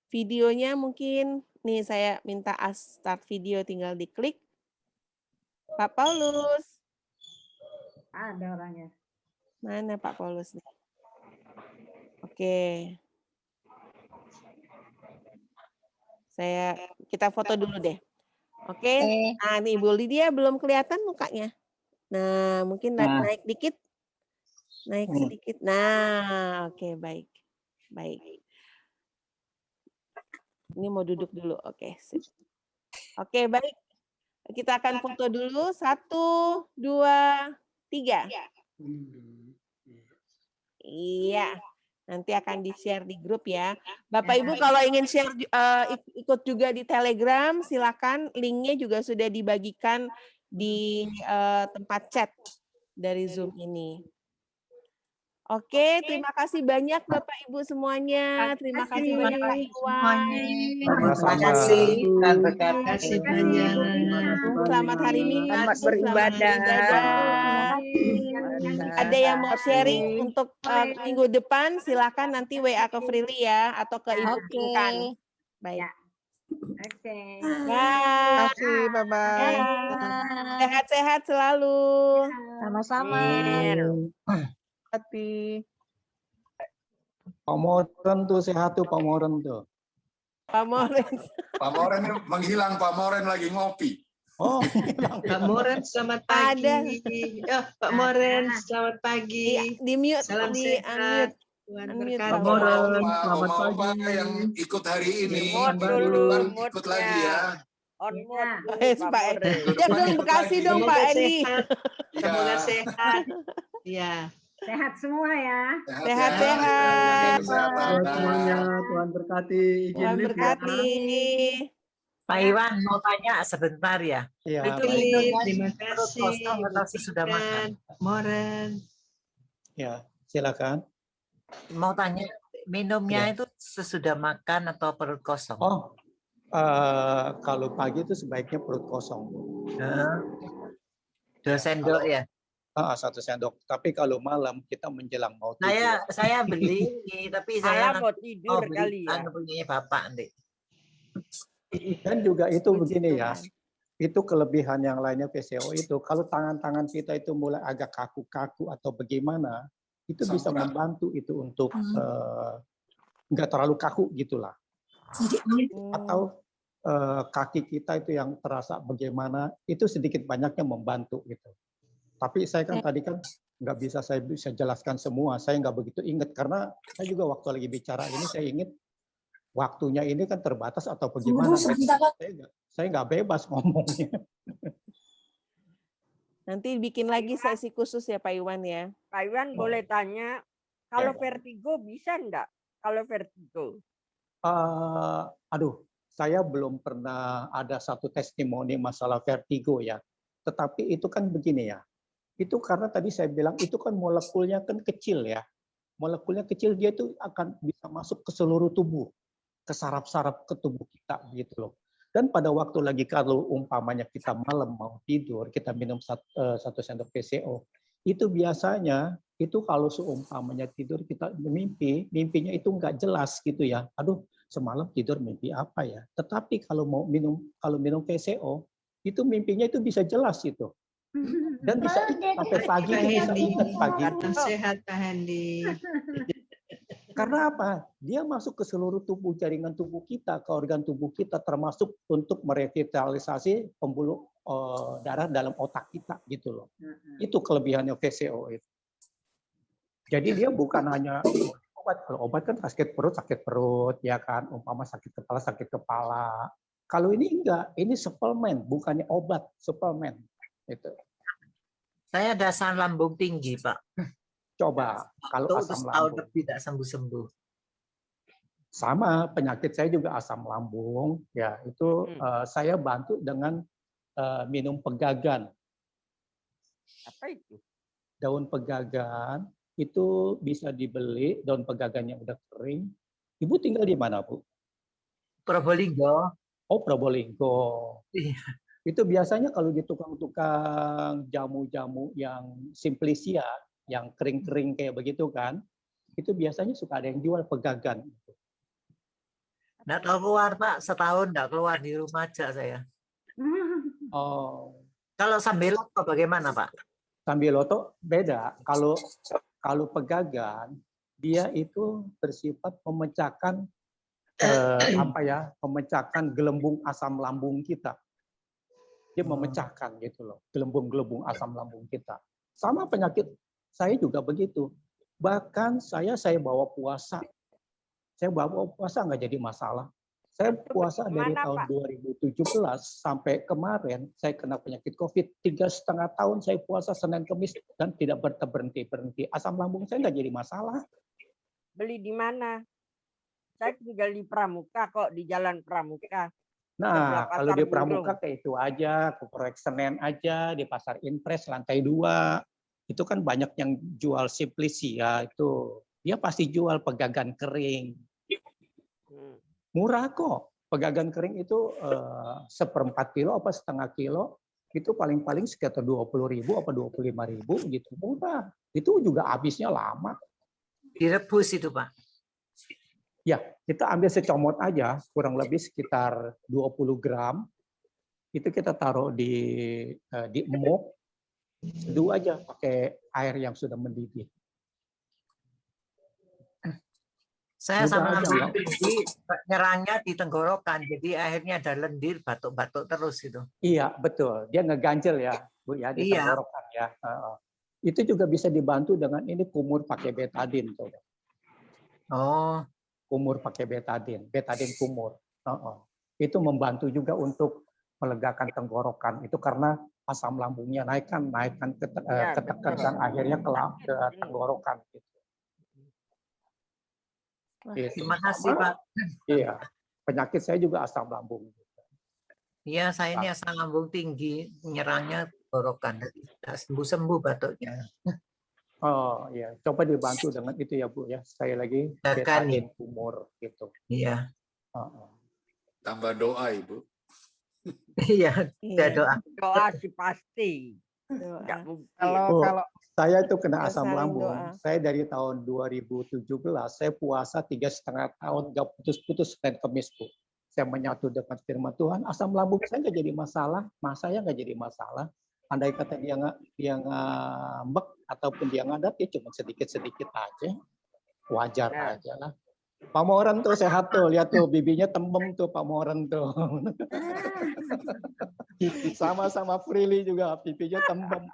Videonya mungkin, nih saya minta start video, tinggal diklik. Pak Paulus. Ada orangnya. Mana Pak Paulus nih? Oke. Kita foto dulu deh. Oke. Nah, nih Ibu Lydia belum kelihatan mukanya. Nah, mungkin naik dikit. Naik sedikit. Nah, oke, baik. Baik. Ini mau duduk dulu. Oke, sip. Oke, baik. Kita akan foto dulu. 1, 2, 3. Iya. Nanti akan di-share di grup ya. Bapak Ibu kalau ingin share ikut juga di Telegram, silakan. Linknya juga sudah dibagikan di tempat chat dari Zoom ini. Oke, terima kasih banyak Bapak Ibu semuanya. Terima kasih banyak Pak Iwan. Terima kasih. Terima kasih banyak. Selamat hari Minggu. Selamat beribadah. Ada yang mau sharing untuk minggu depan, silakan nanti WA ke Frili ya atau ke Ibu Pinkan. Baik. Oke. Bye. Terima kasih, bye-bye. Sehat-sehat selalu. Sama-sama. Hati. Pak Moren tuh sehat tuh Pak Moren tuh. Pak Moren. Pak Moren menghilang, Pak Moren lagi ngopi. Oh, Pak Moren selamat pagi. Pak Moren selamat pagi. Di mute, Salam di sehat. unmute. Tuhan Unmute, berkati. Pak Moren, Opa, selamat Opa pagi. yang ikut hari ini, Mute minggu dulu, depan ikut mute-nya. lagi ya. On mute dulu, Yes, Pak Pak. Moren. Minggu Cek depan dong ikut Bekasi lagi. dong Pak Semoga Endi. sehat. Semoga sehat. Ya. Sehat semua ya. Sehat-sehat. Buat semuanya, Tuhan berkati. Izin Tuhan live ya. berkati. Pak Iwan mau tanya sebentar ya. Iya. Itu Philip, minumnya terima perut kasih. kosong atau sesudah makan? Moren. Ya, silakan. Mau tanya, minumnya itu sesudah makan atau perut kosong? Oh, kalau pagi itu sebaiknya perut kosong. 2 sendok ya? 1 sendok. Tapi kalau malam kita menjelang mau tidur. Saya beli, tapi saya Malam mau tidur kali ya. punya Bapak nanti. Dan juga itu begini ya, itu kelebihan yang lainnya PCO itu, kalau tangan-tangan kita itu mulai agak kaku-kaku atau bagaimana, itu bisa membantu itu untuk nggak terlalu kaku gitulah. Atau kaki kita itu yang terasa bagaimana, itu sedikit banyaknya membantu gitu. Tapi saya kan tadi kan nggak bisa saya bisa jelaskan semua, saya nggak begitu ingat karena saya juga waktu lagi bicara ini saya ingat waktunya ini kan terbatas atau bagaimana. Saya nggak bebas ngomongnya. Nanti bikin lagi sesi khusus ya Pak Iwan ya. Pak Iwan boleh tanya, kalau vertigo bisa enggak? Kalau vertigo? Aduh, saya belum pernah ada satu testimoni masalah vertigo ya. Tetapi itu kan begini ya. Itu karena tadi saya bilang itu kan molekulnya kan kecil ya. Molekulnya kecil, dia itu akan bisa masuk ke seluruh tubuh, ke saraf-saraf ke tubuh kita gitu loh. Dan pada waktu lagi kalau umpamanya kita malam mau tidur, kita minum 1 sendok PCO, itu biasanya itu kalau seumpamanya tidur kita mimpinya itu nggak jelas gitu ya. Aduh, semalam tidur mimpi apa ya? Tetapi kalau minum PCO, itu mimpinya itu bisa jelas itu. Dan bisa sampai pagi Pak bisa Hendy, ingat pagi. sehat Pak Hendy. Karena apa? Dia masuk ke seluruh tubuh, jaringan tubuh kita, ke organ tubuh kita, termasuk untuk merevitalisasi pembuluh darah dalam otak kita gitu loh. Itu kelebihannya VCO itu. Jadi dia bukan hanya obat. Kalau obat kan sakit perut ya kan, umpama sakit kepala. Kalau ini enggak, ini suplemen, bukannya obat, suplemen. Itu. Saya ada asam lambung tinggi, Pak. Coba kalau asam lambung tidak sembuh-sembuh. Sama penyakit saya juga asam lambung, ya itu saya bantu dengan minum pegagan. Apa itu? Daun pegagan itu bisa dibeli, daun pegagan yang udah kering. Ibu tinggal di mana, Bu? Probolinggo. Oh, Probolinggo. Iya. Itu biasanya kalau di tukang-tukang jamu-jamu yang simplisia, yang kering-kering kayak begitu kan, itu biasanya suka ada yang jual pegagan. Nggak tahu keluar, Pak. Setahun nggak keluar di rumah aja saya. Oh. Kalau sambiloto bagaimana, Pak? Sambiloto beda. Kalau pegagan, dia itu bersifat memecahkan memecahkan gelembung asam lambung kita. Dia memecahkan gitu loh, gelembung-gelembung asam lambung kita. Sama penyakit saya juga begitu. Bahkan saya bawa puasa. Saya bawa puasa nggak jadi masalah. Saya puasa dari tahun 2017 sampai kemarin saya kena penyakit COVID. 3,5 tahun saya puasa Senin Kamis dan tidak berhenti. Asam lambung saya nggak jadi masalah. Beli di mana? Saya tinggal di Pramuka kok, di Jalan Pramuka. Nah, kalau di Pramuka kayak itu aja, ke Proyek Senen aja, di Pasar Impres lantai 2. Itu kan banyak yang jual simplisia itu. Dia pasti jual pegagan kering. Murah kok. Pegagan kering itu 1/4 kilo apa setengah kilo, itu paling-paling sekitar 20.000 apa 25.000 gitu. Murah. Itu juga habisnya lama. Direbus itu, Pak. Ya, kita ambil secomot aja, kurang lebih sekitar 20 gram. Itu kita taruh di emuk, seduh aja pakai air yang sudah mendidih. Saya sama lambung tinggi, nyerangnya di tenggorokan, jadi akhirnya ada lendir, batuk-batuk terus itu. Iya, betul. Dia ngeganjel ya, Bu ya, di tenggorokan ya. Itu juga bisa dibantu dengan ini kumur pakai betadin. Coba. Oh. Kumur pakai betadin kumur. Itu membantu juga untuk melegakan tenggorokan. Itu karena asam lambungnya naikkan ketekan dan akhirnya ke tenggorokan. Gitu. Terima kasih, Pak. Iya, penyakit saya juga asam lambung. Iya, saya ini asam lambung tinggi, nyerangnya tenggorokan, tidak sembuh-sembuh batuknya. Oh ya, coba dibantu dengan itu ya Bu ya. Sekali lagi betadin kumur gitu. Iya. Tambah doa Ibu. Iya, doa. Doa sih pasti. Kalau saya itu kena asam lambung. Saya dari tahun 2017 saya puasa 3,5 tahun nggak putus-putus Senin Kamis Bu. Saya menyatu dengan firman Tuhan, asam lambung saya nggak jadi masalah, saya nggak jadi masalah. Andai kata dia ngambek ataupun dia ngadat, ya cuma sedikit-sedikit aja, wajar aja lah. Pak Moren tuh sehat tuh, lihat tuh bibinya tembem tuh Pak Moren tuh. Sama-sama Prilly juga pipinya tembem.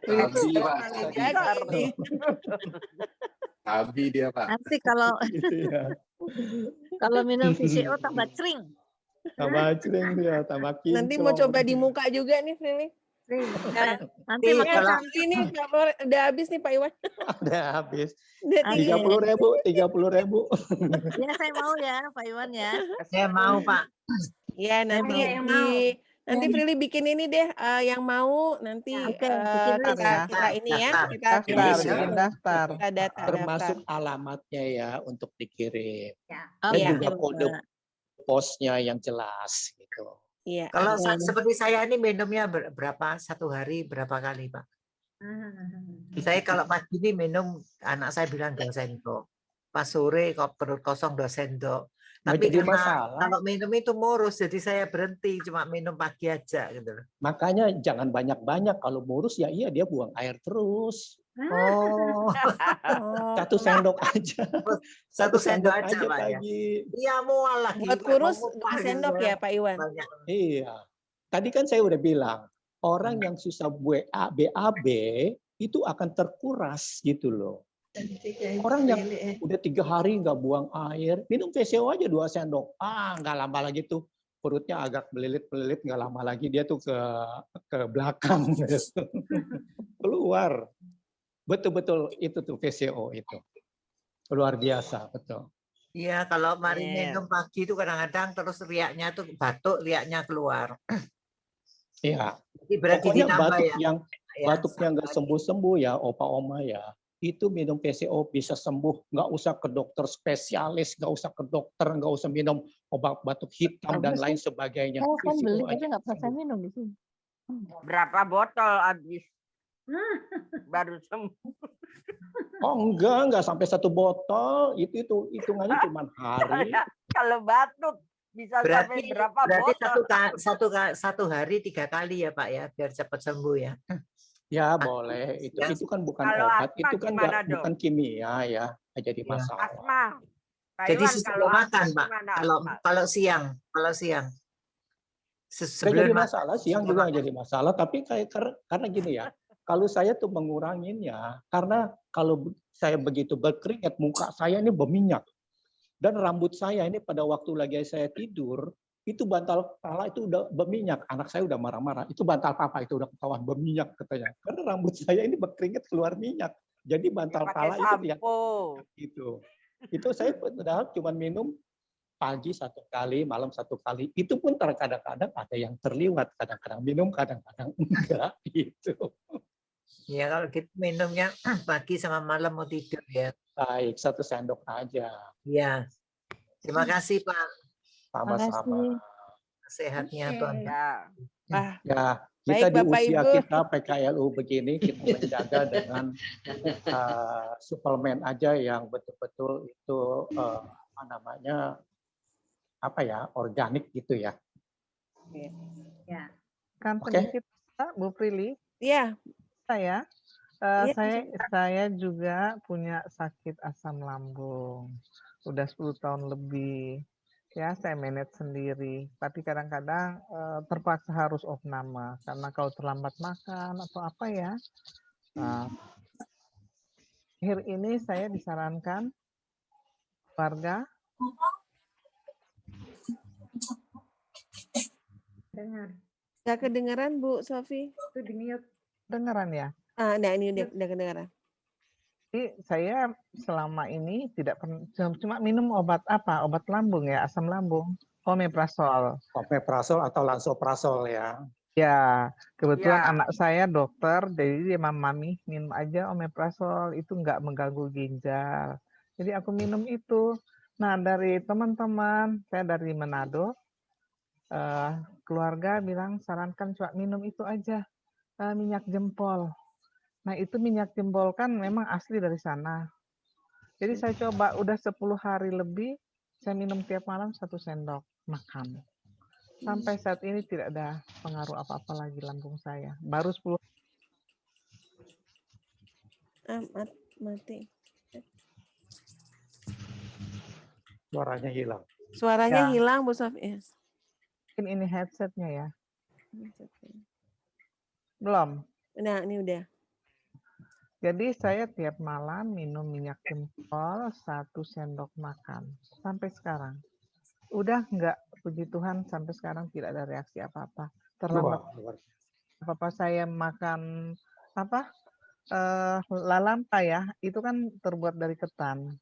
Abi Pak. Abi dia Pak. Nanti kalau kalau minum VCO tambah cering. Tambah cering dia, tambah kinclong. Nanti mau coba di muka juga nih, Prilly. Nanti kalau ini udah habis nih Pak Iwan. Udah habis. 30.000. 30.000. Ya saya mau ya Pak Iwan ya. Saya mau Pak. Ya nanti nanti Prilly bikin ini deh yang mau nanti kita ini ya bikin daftar. Kita data termasuk alamatnya ya untuk dikirim. Dan Iya. juga kode posnya yang jelas gitu. Iya. Kalau seperti saya ini minumnya berapa satu hari berapa kali Pak? Saya kalau pagi ini minum, anak saya bilang 2 sendok. Pas sore kalau perut kosong 2 sendok. Tapi karena kalau minum itu morus, jadi saya berhenti cuma minum pagi aja gitu. Makanya jangan banyak-banyak. Kalau morus ya iya dia buang air terus. Oh. 1 sendok aja. 1 sendok aja Pak ya. Iya mual lagi. Buat kurus 2 sendok ya Pak Iwan. Iya. Tadi kan saya udah bilang orang yang susah BAB itu akan terkuras gitu loh. Orang yang udah 3 hari nggak buang air, minum VCO aja 2 sendok. Nggak lama lagi tuh perutnya agak melilit-melilit, nggak lama lagi dia tuh ke belakang. Keluar. Betul-betul itu tuh VCO itu. Luar biasa, betul. Iya, kalau mari minum pagi itu kadang-kadang terus riaknya tuh batuk, riaknya keluar. Iya. Berarti Pokoknya ditambah batuk ya. yang batuknya nggak sembuh-sembuh ya, opa oma ya. Itu minum VCO bisa sembuh, nggak usah ke dokter spesialis, nggak usah ke dokter, nggak usah minum obat batuk hitam dan lain sebagainya. Saya kan beli VCO aja nggak pernah saya minum di sini. Berapa botol habis? Baru sembuh. Oh enggak sampai 1 botol. Itu hitungannya cuma hari. Kalau batuk bisa sampai berapa botol? Satu hari 3 kali ya Pak ya, biar cepat sembuh ya. Ya boleh. Itu kan bukan obat, itu kan bukan kimia ya. Nggak jadi masalah. Asma. Jadi sebelum makan Pak. Kalau siang. Nggak jadi masalah, siang juga nggak jadi masalah. Tapi karena gini ya. Kalau saya tuh menguranginnya, karena kalau saya begitu berkeringat, muka saya ini berminyak. Dan rambut saya ini pada waktu lagi saya tidur, itu bantal kepala itu udah berminyak. Anak saya udah marah-marah. Itu bantal papa itu udah ketahuan berminyak katanya. Karena rambut saya ini berkeringat keluar minyak. Jadi bantal kepala itu kelihatan gitu. Itu saya padahal cuma minum pagi 1 kali, malam 1 kali. Itu pun kadang-kadang ada yang terliwat. Kadang-kadang minum, kadang-kadang enggak gitu. Ya kalau gitu minumnya pagi sama malam mau tidur ya. Baik, 1 sendok aja. Ya. Terima kasih Pak. Sama-sama. Sehatnya Tuhan. Ya, kita di usia kita PKLU begini kita menjaga dengan suplemen aja yang betul-betul itu organik gitu ya. Ya. Kan Oke. penyakit Bu Prilly. Iya. Saya juga punya sakit asam lambung. Udah 10 tahun lebih. Ya, saya manage sendiri. Tapi kadang-kadang terpaksa harus opname karena kalau terlambat makan atau apa ya. Akhir ini saya disarankan keluarga Nggak kedengeran Bu Sofi? Itu di mute. Dengeran ya? Nah ini udah kedengeran. Jadi saya selama ini tidak pernah cuma minum obat lambung ya, asam lambung, omeprazol. Omeprazol atau lansoprazol ya. Ya, kebetulan anak saya dokter, jadi dia mami minum aja omeprazol, itu nggak mengganggu ginjal. Jadi aku minum itu. Nah dari teman-teman, saya dari Manado, keluarga bilang sarankan cuma minum itu aja, minyak jempol. Nah itu minyak jempol kan memang asli dari sana. Jadi saya coba udah 10 hari lebih, saya minum tiap malam 1 sendok makan. Sampai saat ini tidak ada pengaruh apa-apa lagi lambung saya. Baru 10. Mati. Suaranya hilang. Suaranya Ya. hilang, Bu Sofi. Ya. Mungkin ini headsetnya ya. Belum. Nah, ini udah. Jadi saya tiap malam minum minyak jempol 1 sendok makan sampai sekarang. Udah enggak, puji Tuhan sampai sekarang tidak ada reaksi apa-apa. Terlambat apa saya makan lalampa ya, itu kan terbuat dari ketan.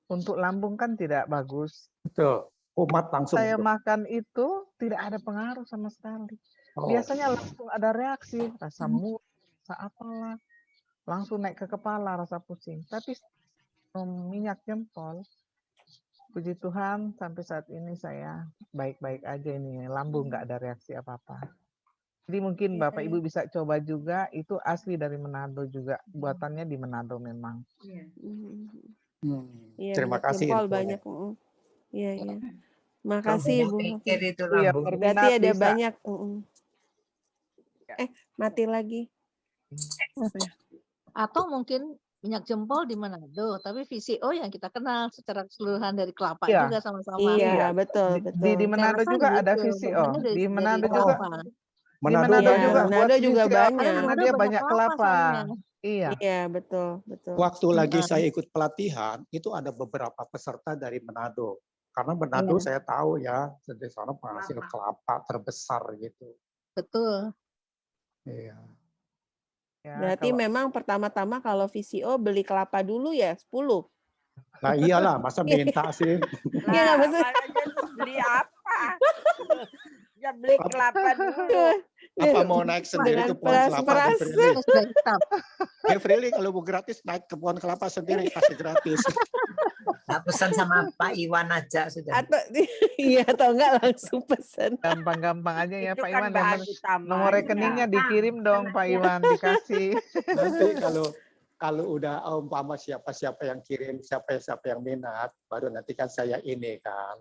Untuk lambung kan tidak bagus. Betul. Umat langsung. Saya makan itu tidak ada pengaruh sama sekali. Oh. Biasanya langsung ada reaksi, rasa mual, rasa apalah. Langsung naik ke kepala, rasa pusing. Tapi minyak jempol, puji Tuhan sampai saat ini saya baik-baik aja ini. Lambung nggak ada reaksi apa-apa. Jadi mungkin Bapak Ibu bisa coba juga, itu asli dari Manado juga. Buatannya di Manado memang. Iya, Terima kasih. Jempol banyak. Iya, iya. Makasih Bu. Iya, Berarti ada bisa. banyak. Mati lagi. Atau mungkin minyak jempol di Manado, tapi VCO yang kita kenal secara keseluruhan dari kelapa Iya. juga sama-sama. Iya, betul, betul. Di Manado Saya rasa juga ada gitu, VCO. makanya dari- Di dari Manado kelapa. juga. Di Manado Iya, juga Manado buat juga VCO banyak. karena dia banyak kelapa. Iya. Iya, betul, betul. Waktu lagi saya ikut pelatihan, itu ada beberapa peserta dari Manado. Karena Manado Iya. saya tahu ya, di sana penghasil kelapa terbesar gitu. Betul. Iya. Ya, Berarti kalau- memang pertama-tama kalau VCO beli kelapa dulu ya 10. Nah iyalah, masa minta sih. Iya, nggak maksud- makanya tuh beli apa? Ya beli kelapa dulu. Apa mau naik sendiri ke pohon kelapa? Frili kalau mau gratis naik ke pohon kelapa sendiri, kasih gratis. Nah, pesan sama Pak Iwan aja sudah. Atau iya atau enggak langsung pesan. Gampang-gampang aja ya Itu Pak kan Iwan. bahan Nomor utamanya. rekeningnya dikirim dong Pak Iwan, dikasih. Nanti kalau udah umpama siapa-siapa yang kirim, siapa yang minat, baru nanti kan saya ini kan.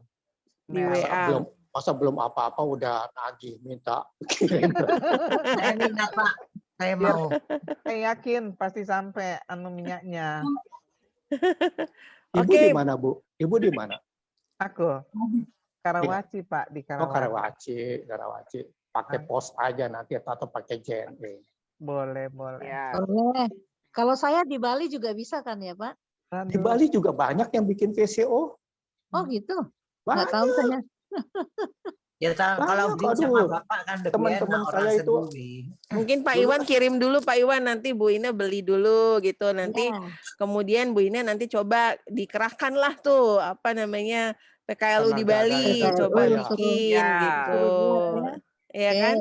Di WA. Masa belum apa-apa udah nagih minta kirim. Saya minat Pak, saya mau. Saya yakin pasti sampai minyaknya. Ibu Oke. di mana, Bu? Ibu di mana? Aku Karawaci Pak, di Oh, Karawaci. Karawaci. Pakai pos aja nanti atau pakai JNE. Boleh, boleh. Ya. Boleh. Kalau saya di Bali juga bisa kan ya Pak? Di Bali juga banyak yang bikin VCO. Oh gitu? Nggak tahu saya. Ya kalau beli sama Bapak kan lebih Teman-teman enak saya orang itu sendiri. Mungkin Pak Iwan kirim dulu Pak Iwan, nanti Bu Ina beli dulu gitu. Nanti kemudian Bu Ina nanti coba dikerahkan lah tuh apa namanya PKLU di Tenaga Bali, dari coba Surabaya. bikin Ya. gitu. Ya kan?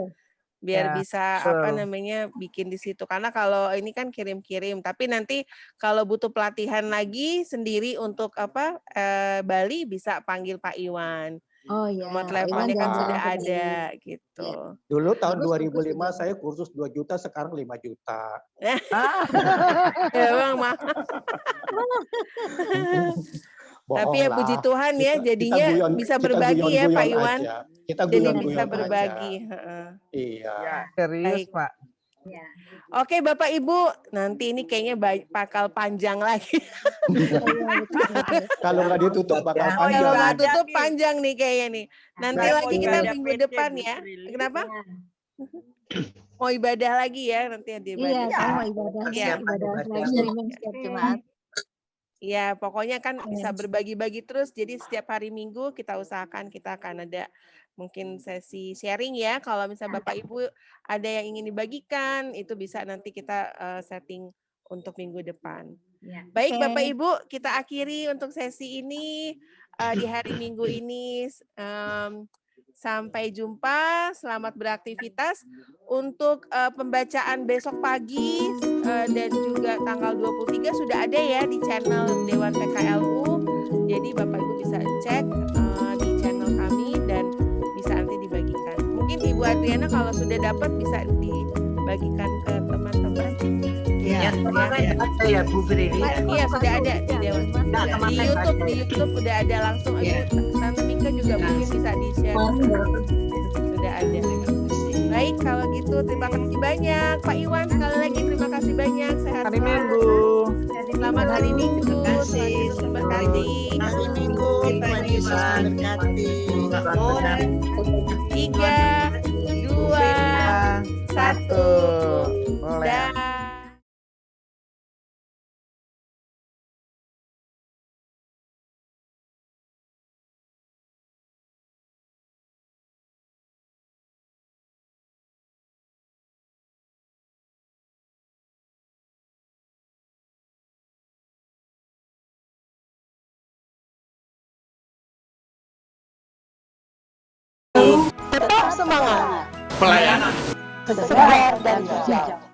Biar Ya, bisa apa namanya bikin di situ. Karena kalau ini kan kirim-kirim, tapi nanti kalau butuh pelatihan lagi sendiri untuk apa Bali bisa panggil Pak Iwan. Oh iya. Nomor Pak teleponnya Iwan kan jangan sudah sampai ada Bali. gitu. Dulu tahun Terus 2005 saya kursus 2 juta, sekarang 5 juta. Ya Bang, mahal. Tapi ya Bohong puji lah. Tuhan ya, jadinya bisa berbagi ya Pak guyon-guyon Iwan. aja. Kita Jadi guyon-guyon bisa aja. berbagi. Heeh. Iya. Serius Baik. Pak. Oke Bapak Ibu, nanti ini kayaknya bakal panjang lagi. Kalau nggak ditutup bakal Kalau panjang. nggak tutup panjang nih kayaknya nih. Nanti Saya lagi mau kita ibadah minggu PC, depan Bu ya. Prilly. Kenapa? Mau ibadah lagi ya nanti di Iya, ibadah. saya mau ibadah, Iya. ibadah live streaming setiap Jumat. Iya, pokoknya kan bisa berbagi-bagi terus. Jadi setiap hari Minggu kita usahakan kita akan ada mungkin sesi sharing ya. Kalau misalnya Bapak Ibu ada yang ingin dibagikan, itu bisa nanti kita setting untuk minggu depan. Baik Oke. Bapak Ibu, kita akhiri untuk sesi ini di hari Minggu ini. Sampai jumpa, selamat beraktivitas. Untuk pembacaan besok pagi dan juga tanggal 23 sudah ada ya di channel Dewan PKLU. Jadi Bapak Ibu bisa cek di channel kami dan bisa nanti dibagikan. Mungkin Ibu Adriana kalau sudah dapat bisa dibagikan ke teman-teman. Ya, kemarin ada ya Bu Prilly. Iya sudah ada di Dewan. Di YouTube udah ada langsung. Tante Mika juga mungkin bisa di-share. Sudah ada. Baik, kalau gitu terima kasih banyak. Pak Iwan sekali lagi terima kasih banyak. Sehat Hari Minggu. Selamat hari Minggu. Terima kasih. Hari Minggu, Pak Iwan. Berkati. 3, 2, 1. Boleh. Tetap semangat. Pelayanan. Segar dan hijau.